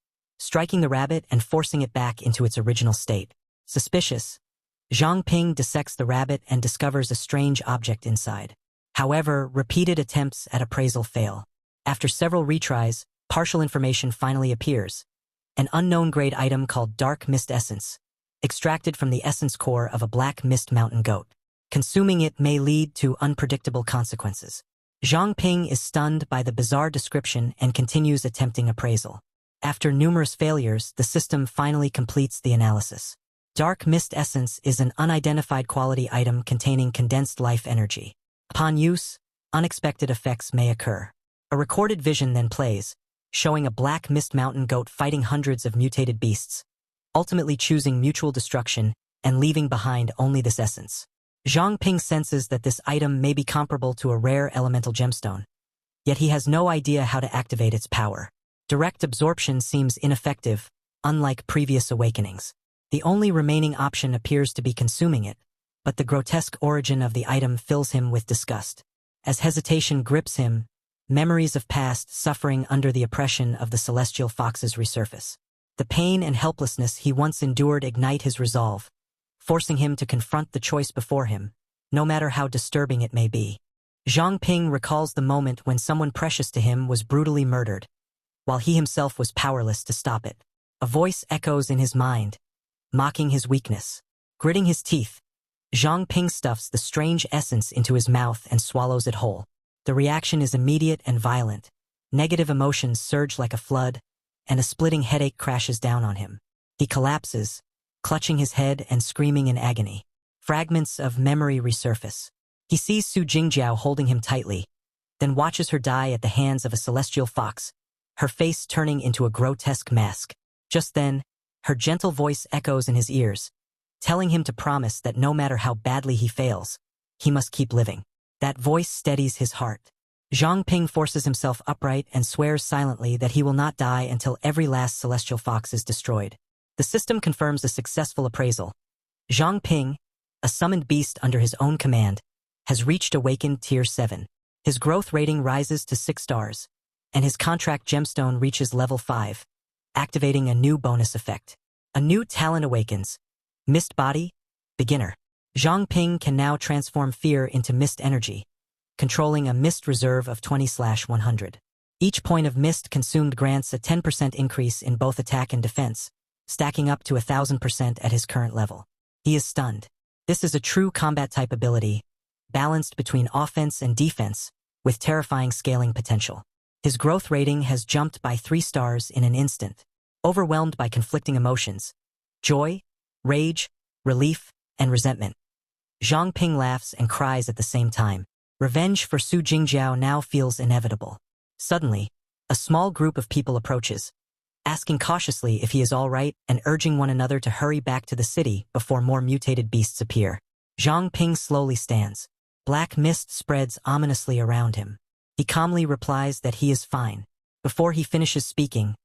striking the rabbit and forcing it back into its original state. Suspicious, Zhang Ping dissects the rabbit and discovers a strange object inside. However, repeated attempts at appraisal fail. After several retries, partial information finally appears. An unknown grade item called Dark Mist Essence, extracted from the essence core of a black mist mountain goat. Consuming it may lead to unpredictable consequences. Zhang Ping is stunned by the bizarre description and continues attempting appraisal. After numerous failures, the system finally completes the analysis. Dark Mist Essence is an unidentified quality item containing condensed life energy. Upon use, unexpected effects may occur. A recorded vision then plays, showing a black mist mountain goat fighting hundreds of mutated beasts, ultimately choosing mutual destruction and leaving behind only this essence. Zhang Ping senses that this item may be comparable to a rare elemental gemstone, yet he has no idea how to activate its power. Direct absorption seems ineffective, unlike previous awakenings. The only remaining option appears to be consuming it, but the grotesque origin of the item fills him with disgust. As hesitation grips him, memories of past suffering under the oppression of the celestial foxes resurface. The pain and helplessness he once endured ignite his resolve, forcing him to confront the choice before him, no matter how disturbing it may be. Zhang Ping recalls the moment when someone precious to him was brutally murdered, while he himself was powerless to stop it. A voice echoes in his mind, mocking his weakness. Gritting his teeth, Zhang Ping stuffs the strange essence into his mouth and swallows it whole. The reaction is immediate and violent. Negative emotions surge like a flood, and a splitting headache crashes down on him. He collapses, clutching his head and screaming in agony. Fragments of memory resurface. He sees Su Jingjiao holding him tightly, then watches her die at the hands of a celestial fox, her face turning into a grotesque mask. Just then, her gentle voice echoes in his ears, telling him to promise that no matter how badly he fails, he must keep living. That voice steadies his heart. Zhang Ping forces himself upright and swears silently that he will not die until every last celestial fox is destroyed. The system confirms a successful appraisal. Zhang Ping, a summoned beast under his own command, has reached Awakened Tier 7. His growth rating rises to 6 stars, and his contract gemstone reaches level 5, activating a new bonus effect. A new talent awakens. Mist Body, Beginner. Zhang Ping can now transform fear into mist energy, controlling a mist reserve of 20/100. Each point of mist consumed grants a 10% increase in both attack and defense, stacking up to 1,000% at his current level. He is stunned. This is a true combat-type ability, balanced between offense and defense, with terrifying scaling potential. His growth rating has jumped by 3 stars in an instant. Overwhelmed by conflicting emotions, joy, rage, relief, and resentment, Zhang Ping laughs and cries at the same time. Revenge for Su Jingjiao now feels inevitable. Suddenly, a small group of people approaches, asking cautiously if he is all right and urging one another to hurry back to the city before more mutated beasts appear. Zhang Ping slowly stands. Black mist spreads ominously around him. He calmly replies that he is fine. Before he finishes speaking,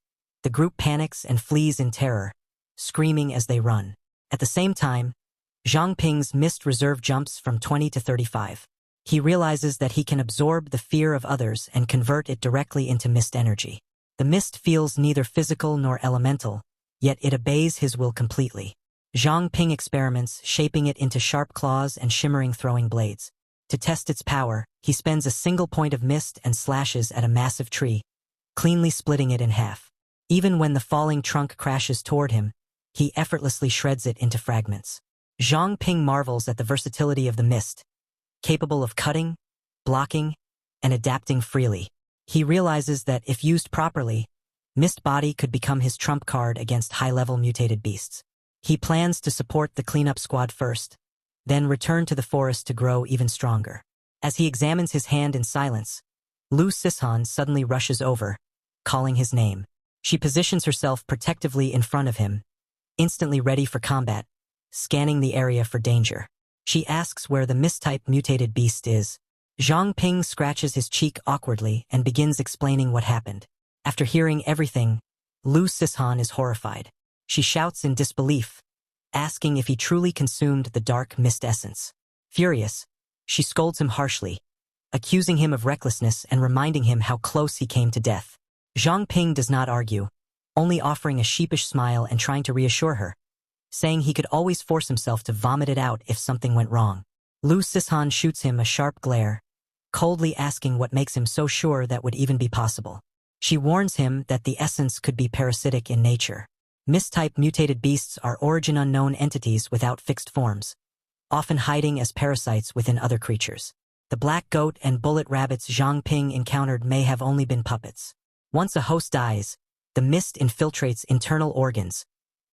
the group panics and flees in terror, screaming as they run. At the same time, Zhang Ping's mist reserve jumps from 20 to 35. He realizes that he can absorb the fear of others and convert it directly into mist energy. The mist feels neither physical nor elemental, yet it obeys his will completely. Zhang Ping experiments, shaping it into sharp claws and shimmering throwing blades. To test its power, he spends a single point of mist and slashes at a massive tree, cleanly splitting it in half. Even when the falling trunk crashes toward him, he effortlessly shreds it into fragments. Zhang Ping marvels at the versatility of the mist, capable of cutting, blocking, and adapting freely. He realizes that if used properly, Mist Body could become his trump card against high-level mutated beasts. He plans to support the cleanup squad first, then return to the forest to grow even stronger. As he examines his hand in silence, Lu Sishan suddenly rushes over, calling his name. She positions herself protectively in front of him, instantly ready for combat, scanning the area for danger. She asks where the mist-type mutated beast is. Zhang Ping scratches his cheek awkwardly and begins explaining what happened. After hearing everything, Lu Sishan is horrified. She shouts in disbelief, asking if he truly consumed the dark mist essence. Furious, she scolds him harshly, accusing him of recklessness and reminding him how close he came to death. Zhang Ping does not argue, only offering a sheepish smile and trying to reassure her, saying he could always force himself to vomit it out if something went wrong. Lu Sishan shoots him a sharp glare, coldly asking what makes him so sure that would even be possible. She warns him that the essence could be parasitic in nature. Mistype mutated beasts are origin-unknown entities without fixed forms, often hiding as parasites within other creatures. The black goat and bullet rabbits Zhang Ping encountered may have only been puppets. Once a host dies, the mist infiltrates internal organs,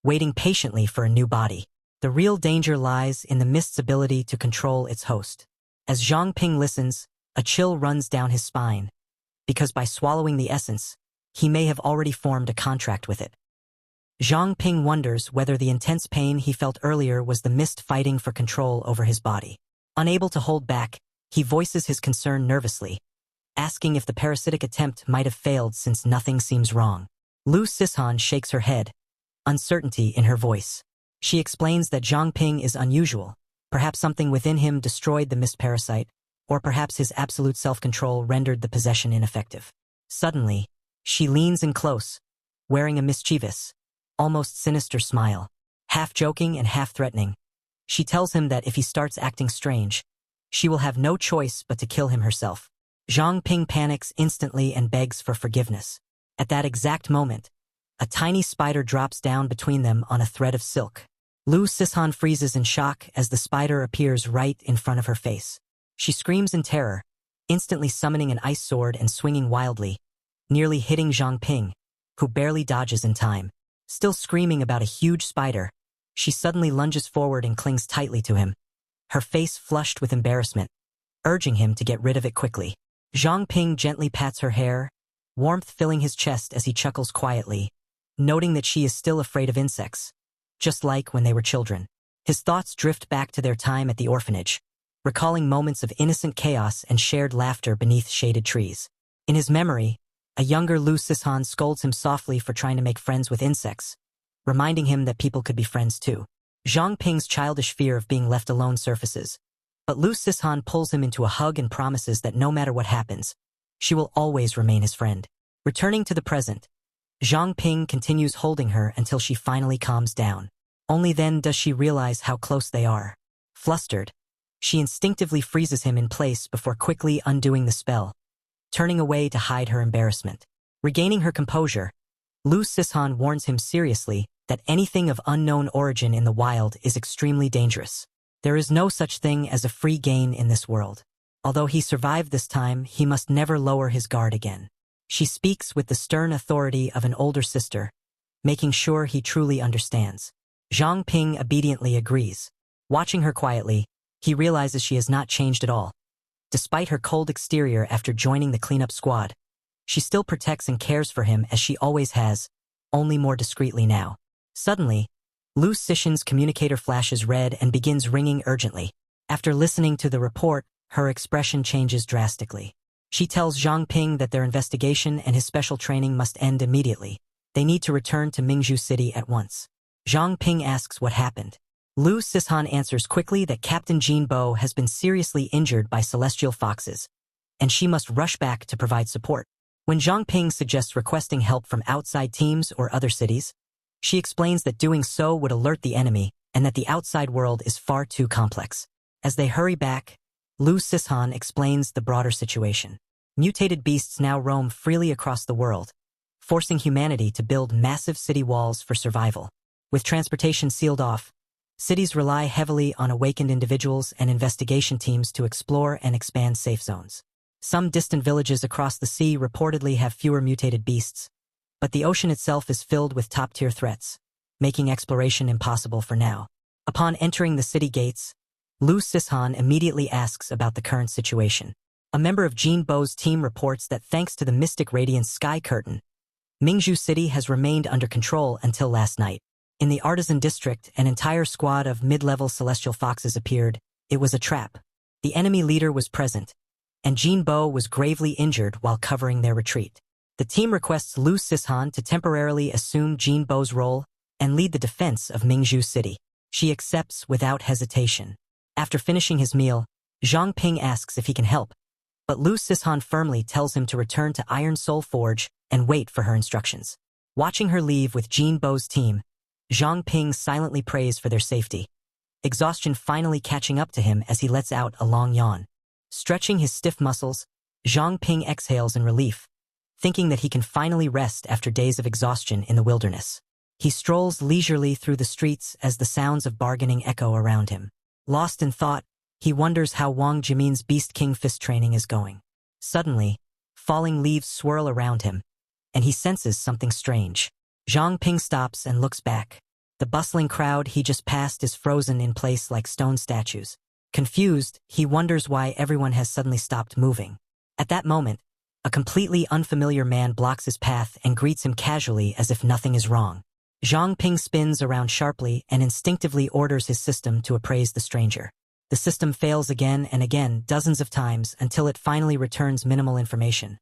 waiting patiently for a new body. The real danger lies in the mist's ability to control its host. As Zhang Ping listens, a chill runs down his spine, because by swallowing the essence, he may have already formed a contract with it. Zhang Ping wonders whether the intense pain he felt earlier was the mist fighting for control over his body. Unable to hold back, he voices his concern nervously, asking if the parasitic attempt might have failed since nothing seems wrong. Lu Sishan shakes her head, uncertainty in her voice. She explains that Zhang Ping is unusual. Perhaps something within him destroyed the mist parasite, or perhaps his absolute self-control rendered the possession ineffective. Suddenly, she leans in close, wearing a mischievous, almost sinister smile, half joking and half threatening. She tells him that if he starts acting strange, she will have no choice but to kill him herself. Zhang Ping panics instantly and begs for forgiveness. At that exact moment, a tiny spider drops down between them on a thread of silk. Lu Sishan freezes in shock as the spider appears right in front of her face. She screams in terror, instantly summoning an ice sword and swinging wildly, nearly hitting Zhang Ping, who barely dodges in time. Still screaming about a huge spider, she suddenly lunges forward and clings tightly to him, her face flushed with embarrassment, urging him to get rid of it quickly. Zhang Ping gently pats her hair, warmth filling his chest as he chuckles quietly, noting that she is still afraid of insects, just like when they were children. His thoughts drift back to their time at the orphanage, recalling moments of innocent chaos and shared laughter beneath shaded trees. In his memory, a younger Lu Sishan scolds him softly for trying to make friends with insects, reminding him that people could be friends too. Zhang Ping's childish fear of being left alone surfaces, but Lu Sishan pulls him into a hug and promises that no matter what happens, she will always remain his friend. Returning to the present, Zhang Ping continues holding her until she finally calms down. Only then does she realize how close they are. Flustered, she instinctively freezes him in place before quickly undoing the spell, turning away to hide her embarrassment. Regaining her composure, Lu Sishan warns him seriously that anything of unknown origin in the wild is extremely dangerous. There is no such thing as a free gain in this world. Although he survived this time, he must never lower his guard again. She speaks with the stern authority of an older sister, making sure he truly understands. Zhang Ping obediently agrees. Watching her quietly, he realizes she has not changed at all. Despite her cold exterior after joining the cleanup squad, she still protects and cares for him as she always has, only more discreetly now. Suddenly, Lu Sishan's communicator flashes red and begins ringing urgently. After listening to the report, her expression changes drastically. She tells Zhang Ping that their investigation and his special training must end immediately. They need to return to Mingzhu City at once. Zhang Ping asks what happened. Lu Sishan answers quickly that Captain Jean Bo has been seriously injured by celestial foxes, and she must rush back to provide support. When Zhang Ping suggests requesting help from outside teams or other cities, she explains that doing so would alert the enemy and that the outside world is far too complex. As they hurry back, Lu Sishan explains the broader situation. Mutated beasts now roam freely across the world, forcing humanity to build massive city walls for survival. With transportation sealed off, cities rely heavily on awakened individuals and investigation teams to explore and expand safe zones. Some distant villages across the sea reportedly have fewer mutated beasts, but the ocean itself is filled with top-tier threats, making exploration impossible for now. Upon entering the city gates, Lu Sishan immediately asks about the current situation. A member of Jean Bo's team reports that thanks to the Mystic Radiance Sky Curtain, Mingzhu City has remained under control until last night. In the Artisan District, an entire squad of mid-level celestial foxes appeared. It was a trap. The enemy leader was present, and Jean Bo was gravely injured while covering their retreat. The team requests Lu Sishan to temporarily assume Jean Bo's role and lead the defense of Mingzhu City. She accepts without hesitation. After finishing his meal, Zhang Ping asks if he can help, but Lu Sishan firmly tells him to return to Iron Soul Forge and wait for her instructions. Watching her leave with Jin Bo's team, Zhang Ping silently prays for their safety, exhaustion finally catching up to him as he lets out a long yawn. Stretching his stiff muscles, Zhang Ping exhales in relief, thinking that he can finally rest after days of exhaustion in the wilderness. He strolls leisurely through the streets as the sounds of bargaining echo around him. Lost in thought, he wonders how Wang Jimin's Beast King fist training is going. Suddenly, falling leaves swirl around him, and he senses something strange. Zhang Ping stops and looks back. The bustling crowd he just passed is frozen in place like stone statues. Confused, he wonders why everyone has suddenly stopped moving. At that moment, a completely unfamiliar man blocks his path and greets him casually as if nothing is wrong. Zhang Ping spins around sharply and instinctively orders his system to appraise the stranger. The system fails again and again, dozens of times, until it finally returns minimal information.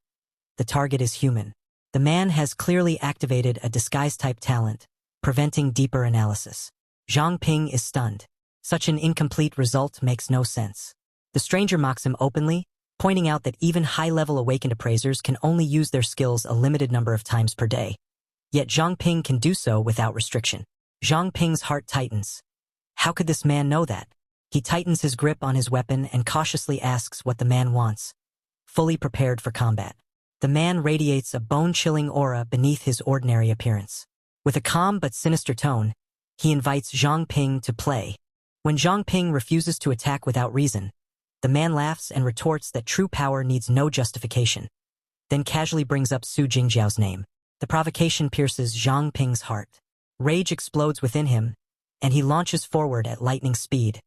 The target is human. The man has clearly activated a disguise-type talent, preventing deeper analysis. Zhang Ping is stunned. Such an incomplete result makes no sense. The stranger mocks him openly, pointing out that even high-level awakened appraisers can only use their skills a limited number of times per day. Yet Zhang Ping can do so without restriction. Zhang Ping's heart tightens. How could this man know that? He tightens his grip on his weapon and cautiously asks what the man wants, fully prepared for combat. The man radiates a bone-chilling aura beneath his ordinary appearance. With a calm but sinister tone, he invites Zhang Ping to play. When Zhang Ping refuses to attack without reason, the man laughs and retorts that true power needs no justification, then casually brings up Su Jingjiao's name. The provocation pierces Zhang Ping's heart. Rage explodes within him, and he launches forward at lightning speed,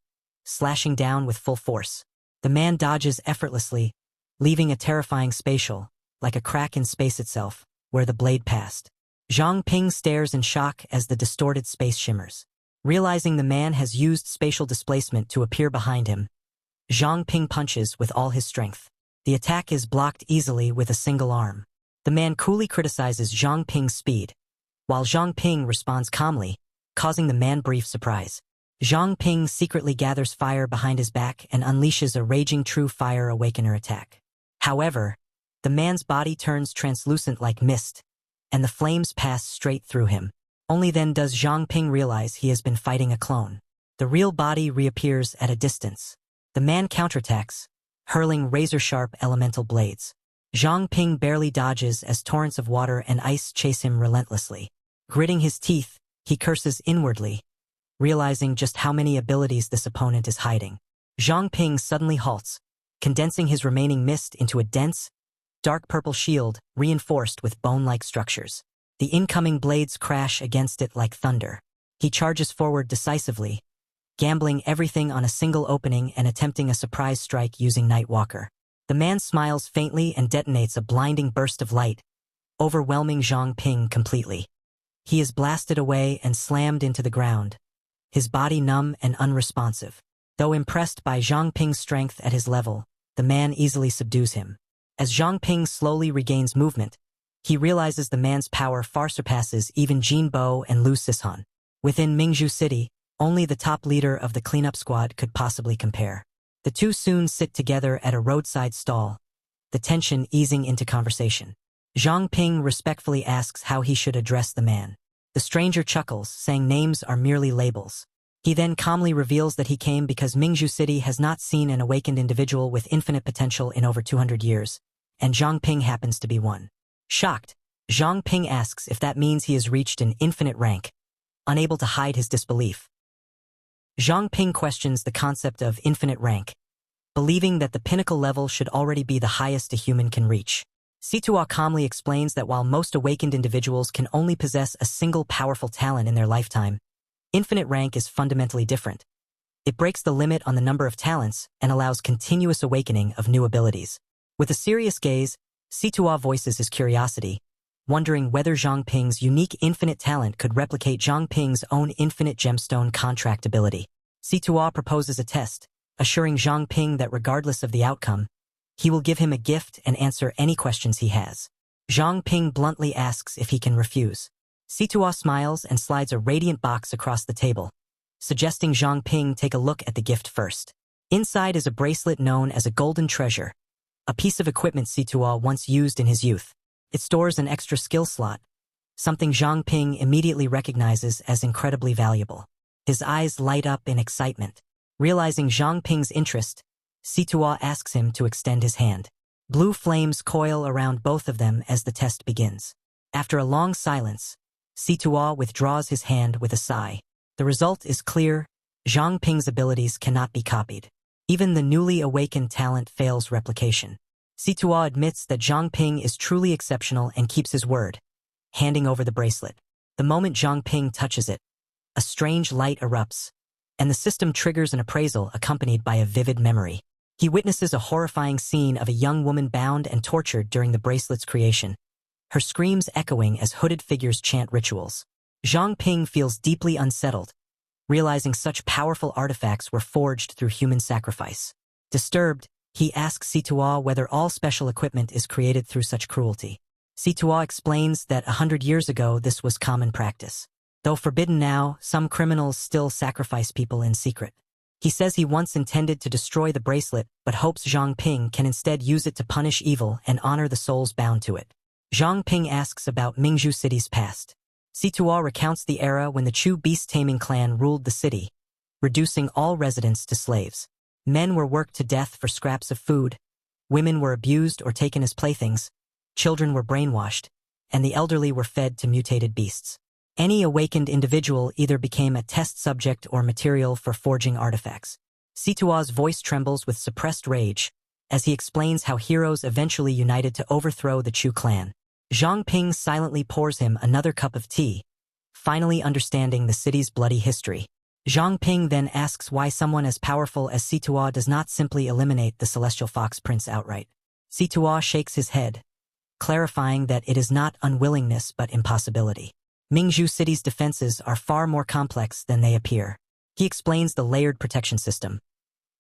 slashing down with full force. The man dodges effortlessly, leaving a terrifying spatial, like a crack in space itself, where the blade passed. Zhang Ping stares in shock as the distorted space shimmers. Realizing the man has used spatial displacement to appear behind him, Zhang Ping punches with all his strength. The attack is blocked easily with a single arm. The man coolly criticizes Zhang Ping's speed, while Zhang Ping responds calmly, causing the man brief surprise. Zhang Ping secretly gathers fire behind his back and unleashes a raging true fire awakener attack. However, the man's body turns translucent like mist, and the flames pass straight through him. Only then does Zhang Ping realize he has been fighting a clone. The real body reappears at a distance. The man counterattacks, hurling razor-sharp elemental blades. Zhang Ping barely dodges as torrents of water and ice chase him relentlessly. Gritting his teeth, he curses inwardly, realizing just how many abilities this opponent is hiding. Zhang Ping suddenly halts, condensing his remaining mist into a dense, dark purple shield reinforced with bone-like structures. The incoming blades crash against it like thunder. He charges forward decisively, gambling everything on a single opening and attempting a surprise strike using Nightwalker. The man smiles faintly and detonates a blinding burst of light, overwhelming Zhang Ping completely. He is blasted away and slammed into the ground, his body numb and unresponsive. Though impressed by Zhang Ping's strength at his level, the man easily subdues him. As Zhang Ping slowly regains movement, he realizes the man's power far surpasses even Jin Bo and Lu Sishan. Within Mingzhu City, only the top leader of the cleanup squad could possibly compare. The two soon sit together at a roadside stall, the tension easing into conversation. Zhang Ping respectfully asks how he should address the man. The stranger chuckles, saying names are merely labels. He then calmly reveals that he came because Mingzhu City has not seen an awakened individual with infinite potential in over 200 years, and Zhang Ping happens to be one. Shocked, Zhang Ping asks if that means he has reached an infinite rank, unable to hide his disbelief. Zhang Ping questions the concept of infinite rank, believing that the pinnacle level should already be the highest a human can reach. Situa calmly explains that while most awakened individuals can only possess a single powerful talent in their lifetime, infinite rank is fundamentally different. It breaks the limit on the number of talents and allows continuous awakening of new abilities. With a serious gaze, Situa voices his curiosity, wondering whether Zhang Ping's unique infinite talent could replicate Zhang Ping's own infinite gemstone contract ability. Situa proposes a test, assuring Zhang Ping that regardless of the outcome, he will give him a gift and answer any questions he has. Zhang Ping bluntly asks if he can refuse. Situa smiles and slides a radiant box across the table, suggesting Zhang Ping take a look at the gift first. Inside is a bracelet known as a golden treasure, a piece of equipment Situa once used in his youth. It stores an extra skill slot, something Zhang Ping immediately recognizes as incredibly valuable. His eyes light up in excitement. Realizing Zhang Ping's interest, Situa asks him to extend his hand. Blue flames coil around both of them as the test begins. After a long silence, Situa withdraws his hand with a sigh. The result is clear: Zhang Ping's abilities cannot be copied. Even the newly awakened talent fails replication. Situa admits that Zhang Ping is truly exceptional and keeps his word, handing over the bracelet. The moment Zhang Ping touches it, a strange light erupts, and the system triggers an appraisal accompanied by a vivid memory. He witnesses a horrifying scene of a young woman bound and tortured during the bracelet's creation, her screams echoing as hooded figures chant rituals. Zhang Ping feels deeply unsettled, realizing such powerful artifacts were forged through human sacrifice. Disturbed, he asks Situa whether all special equipment is created through such cruelty. Situa explains that 100 years ago this was common practice. Though forbidden now, some criminals still sacrifice people in secret. He says he once intended to destroy the bracelet, but hopes Zhang Ping can instead use it to punish evil and honor the souls bound to it. Zhang Ping asks about Mingzhu City's past. Situa recounts the era when the Chu beast-taming clan ruled the city, reducing all residents to slaves. Men were worked to death for scraps of food, women were abused or taken as playthings, children were brainwashed, and the elderly were fed to mutated beasts. Any awakened individual either became a test subject or material for forging artifacts. Situa's voice trembles with suppressed rage as he explains how heroes eventually united to overthrow the Chu clan. Zhang Ping silently pours him another cup of tea, finally understanding the city's bloody history. Zhang Ping then asks why someone as powerful as Situa does not simply eliminate the Celestial Fox Prince outright. Situa shakes his head, clarifying that it is not unwillingness but impossibility. Mingzhu City's defenses are far more complex than they appear. He explains the layered protection system.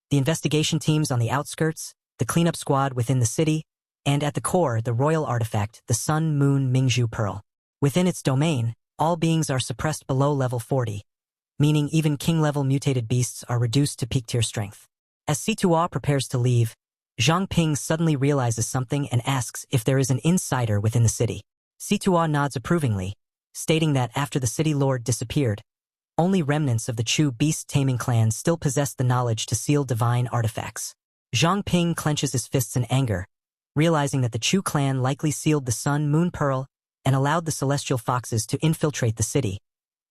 The investigation teams on the outskirts, the cleanup squad within the city, and at the core, the royal artifact, the Sun Moon Mingzhu Pearl. Within its domain, all beings are suppressed below level 40, meaning even king-level mutated beasts are reduced to peak-tier strength. As Situa prepares to leave, Zhang Ping suddenly realizes something and asks if there is an insider within the city. Situa nods approvingly, stating that after the city lord disappeared, only remnants of the Chu beast-taming clan still possessed the knowledge to seal divine artifacts. Zhang Ping clenches his fists in anger, realizing that the Chu clan likely sealed the Sun Moon Pearl and allowed the Celestial Foxes to infiltrate the city,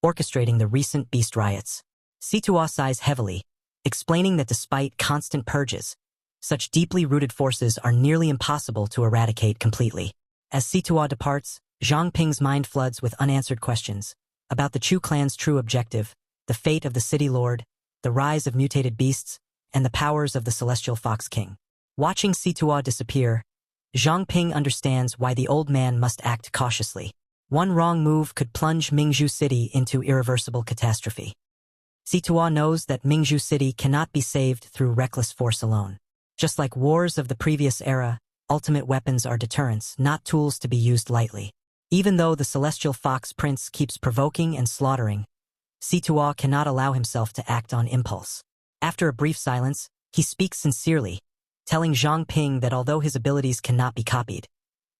orchestrating the recent beast riots. Situa sighs heavily, explaining that despite constant purges, such deeply rooted forces are nearly impossible to eradicate completely. As Situa departs, Zhang Ping's mind floods with unanswered questions about the Chu clan's true objective, the fate of the city lord, the rise of mutated beasts, and the powers of the Celestial Fox King. Watching Situa disappear, Zhang Ping understands why the old man must act cautiously. One wrong move could plunge Mingzhu City into irreversible catastrophe. Situa knows that Mingzhu City cannot be saved through reckless force alone. Just like wars of the previous era, ultimate weapons are deterrents, not tools to be used lightly. Even though the Celestial Fox Prince keeps provoking and slaughtering, Situa cannot allow himself to act on impulse. After a brief silence, he speaks sincerely, telling Zhang Ping that although his abilities cannot be copied,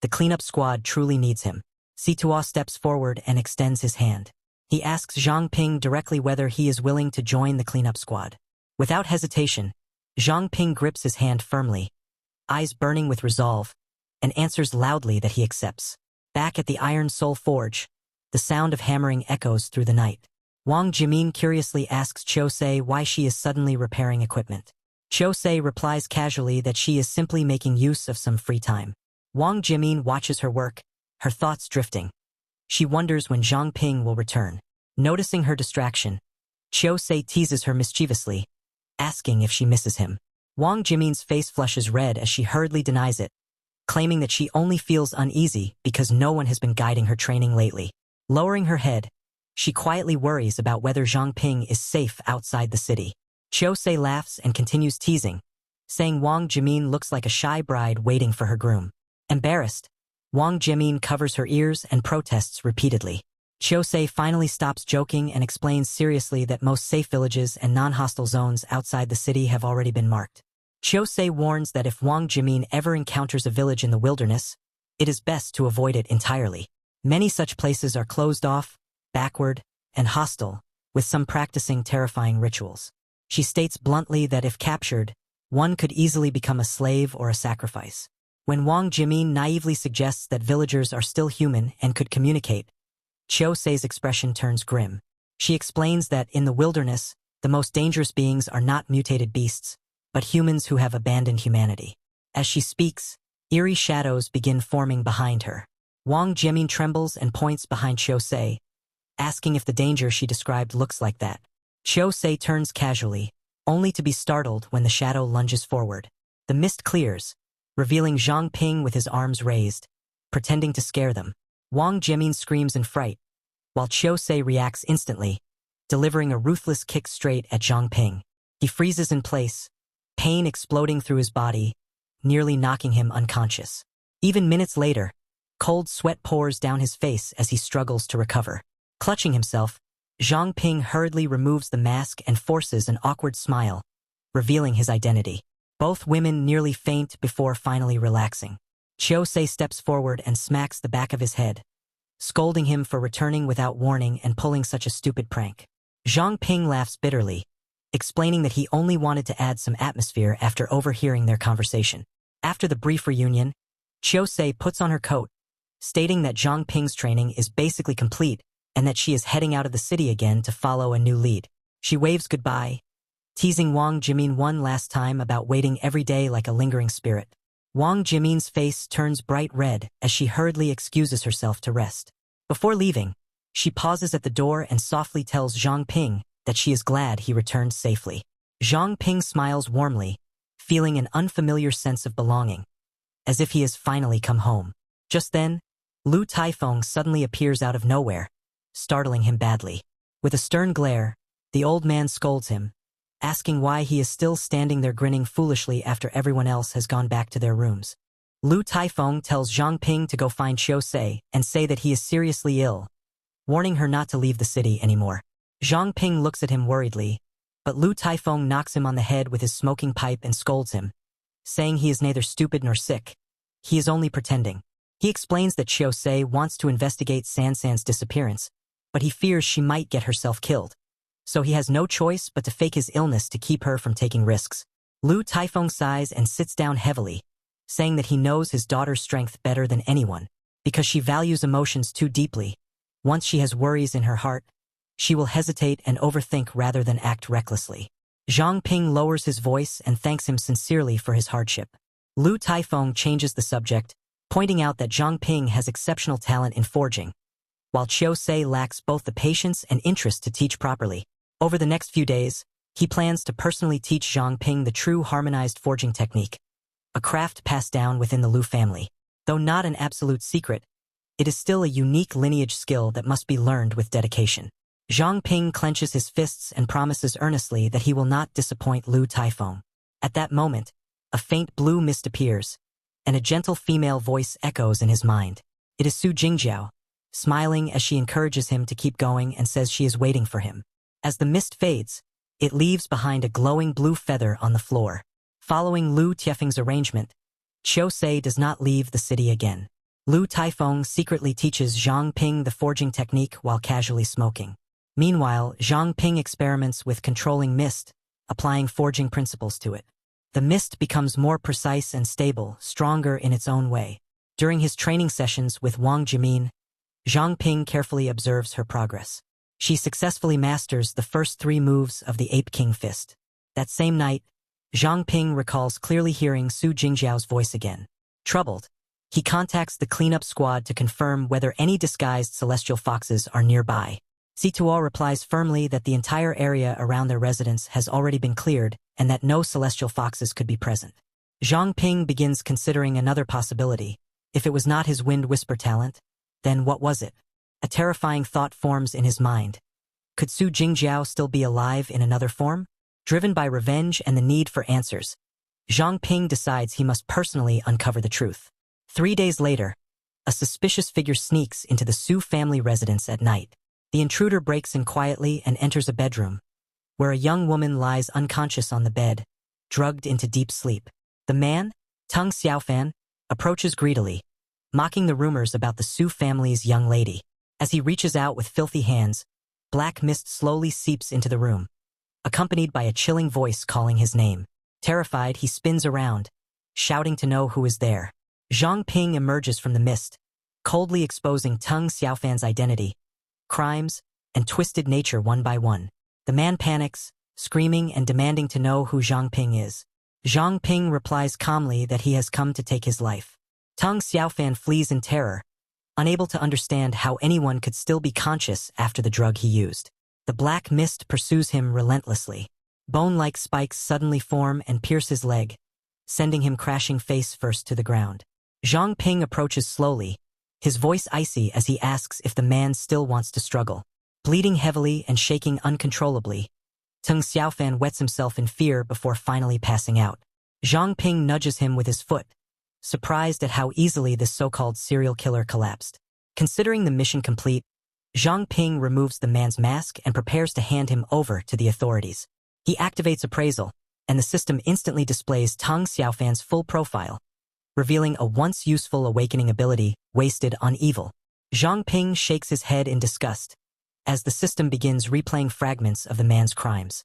the cleanup squad truly needs him. Situa steps forward and extends his hand. He asks Zhang Ping directly whether he is willing to join the cleanup squad. Without hesitation, Zhang Ping grips his hand firmly, eyes burning with resolve, and answers loudly that he accepts. Back at the Iron Soul Forge, the sound of hammering echoes through the night. Wang Jimin curiously asks Chose why she is suddenly repairing equipment. Chose replies casually that she is simply making use of some free time. Wang Jimin watches her work, her thoughts drifting. She wonders when Zhang Ping will return. Noticing her distraction, Chose teases her mischievously, asking if she misses him. Wang Jimin's face flushes red as she hurriedly denies it, claiming that she only feels uneasy because no one has been guiding her training lately. Lowering her head, she quietly worries about whether Zhang Ping is safe outside the city. Chose laughs and continues teasing, saying Wang Jimin looks like a shy bride waiting for her groom. Embarrassed, Wang Jimin covers her ears and protests repeatedly. Chose finally stops joking and explains seriously that most safe villages and non-hostile zones outside the city have already been marked. Chose warns that if Wang Jimin ever encounters a village in the wilderness, it is best to avoid it entirely. Many such places are closed off, backward, and hostile, with some practicing terrifying rituals. She states bluntly that if captured, one could easily become a slave or a sacrifice. When Wang Jimin naively suggests that villagers are still human and could communicate, Chiu-sei's expression turns grim. She explains that in the wilderness, the most dangerous beings are not mutated beasts, but humans who have abandoned humanity. As she speaks, eerie shadows begin forming behind her. Wang Jimin trembles and points behind Chiu-sei, asking if the danger she described looks like that. Chiu-sei turns casually, only to be startled when the shadow lunges forward. The mist clears, revealing Zhang Ping with his arms raised, pretending to scare them. Wang Jimin screams in fright, while Chiu-sei reacts instantly, delivering a ruthless kick straight at Zhang Ping. He freezes in place, pain exploding through his body, nearly knocking him unconscious. Even minutes later, cold sweat pours down his face as he struggles to recover. Clutching himself, Zhang Ping hurriedly removes the mask and forces an awkward smile, revealing his identity. Both women nearly faint before finally relaxing. Chiu-sei steps forward and smacks the back of his head, scolding him for returning without warning and pulling such a stupid prank. Zhang Ping laughs bitterly, explaining that he only wanted to add some atmosphere after overhearing their conversation. After the brief reunion, Chiu-sei puts on her coat, stating that Zhang Ping's training is basically complete and that she is heading out of the city again to follow a new lead. She waves goodbye, teasing Wang Jimin one last time about waiting every day like a lingering spirit. Wang Jimin's face turns bright red as she hurriedly excuses herself to rest. Before leaving, she pauses at the door and softly tells Zhang Ping that she is glad he returned safely. Zhang Ping smiles warmly, feeling an unfamiliar sense of belonging, as if he has finally come home. Just then, Lu Taifeng suddenly appears out of nowhere, startling him badly. With a stern glare, the old man scolds him, asking why he is still standing there grinning foolishly after everyone else has gone back to their rooms. Lu Taifeng tells Zhang Ping to go find Chiu-sei and say that he is seriously ill, warning her not to leave the city anymore. Zhang Ping looks at him worriedly, but Lu Taifeng knocks him on the head with his smoking pipe and scolds him, saying he is neither stupid nor sick. He is only pretending. He explains that Chiu-sei wants to investigate Sansan's disappearance, but he fears she might get herself killed. So he has no choice but to fake his illness to keep her from taking risks. Lu Taifeng sighs and sits down heavily, saying that he knows his daughter's strength better than anyone, because she values emotions too deeply. Once she has worries in her heart, she will hesitate and overthink rather than act recklessly. Zhang Ping lowers his voice and thanks him sincerely for his hardship. Lu Taifeng changes the subject, pointing out that Zhang Ping has exceptional talent in forging, while Chiu-sei lacks both the patience and interest to teach properly. Over the next few days, he plans to personally teach Zhang Ping the true harmonized forging technique, a craft passed down within the Lu family. Though not an absolute secret, it is still a unique lineage skill that must be learned with dedication. Zhang Ping clenches his fists and promises earnestly that he will not disappoint Lu Taifeng. At that moment, a faint blue mist appears, and a gentle female voice echoes in his mind. It is Su Jingjiao, smiling as she encourages him to keep going and says she is waiting for him. As the mist fades, it leaves behind a glowing blue feather on the floor. Following Lu Tiefeng's arrangement, Chiu-sei does not leave the city again. Lu Taifeng secretly teaches Zhang Ping the forging technique while casually smoking. Meanwhile, Zhang Ping experiments with controlling mist, applying forging principles to it. The mist becomes more precise and stable, stronger in its own way. During his training sessions with Wang Jimin, Zhang Ping carefully observes her progress. She successfully masters the first 3 moves of the Ape King Fist. That same night, Zhang Ping recalls clearly hearing Su Jingjiao's voice again. Troubled, he contacts the cleanup squad to confirm whether any disguised celestial foxes are nearby. Situo replies firmly that the entire area around their residence has already been cleared and that no celestial foxes could be present. Zhang Ping begins considering another possibility. If it was not his wind whisper talent, then what was it? A terrifying thought forms in his mind. Could Su Jingjiao still be alive in another form? Driven by revenge and the need for answers, Zhang Ping decides he must personally uncover the truth. 3 days later, a suspicious figure sneaks into the Su family residence at night. The intruder breaks in quietly and enters a bedroom, where a young woman lies unconscious on the bed, drugged into deep sleep. The man, Tung Xiaofan, approaches greedily, mocking the rumors about the Su family's young lady. As he reaches out with filthy hands, black mist slowly seeps into the room, accompanied by a chilling voice calling his name. Terrified, he spins around, shouting to know who is there. Zhang Ping emerges from the mist, coldly exposing Teng Xiaofan's identity, crimes, and twisted nature one by one. The man panics, screaming and demanding to know who Zhang Ping is. Zhang Ping replies calmly that he has come to take his life. Teng Xiaofan flees in terror, unable to understand how anyone could still be conscious after the drug he used. The black mist pursues him relentlessly. Bone-like spikes suddenly form and pierce his leg, sending him crashing face first to the ground. Zhang Ping approaches slowly, his voice icy as he asks if the man still wants to struggle. Bleeding heavily and shaking uncontrollably, Teng Xiaofan wets himself in fear before finally passing out. Zhang Ping nudges him with his foot, surprised at how easily this so-called serial killer collapsed. Considering the mission complete, Zhang Ping removes the man's mask and prepares to hand him over to the authorities. He activates appraisal, and the system instantly displays Teng Xiaofan's full profile, revealing a once useful awakening ability wasted on evil. Zhang Ping shakes his head in disgust, as the system begins replaying fragments of the man's crimes.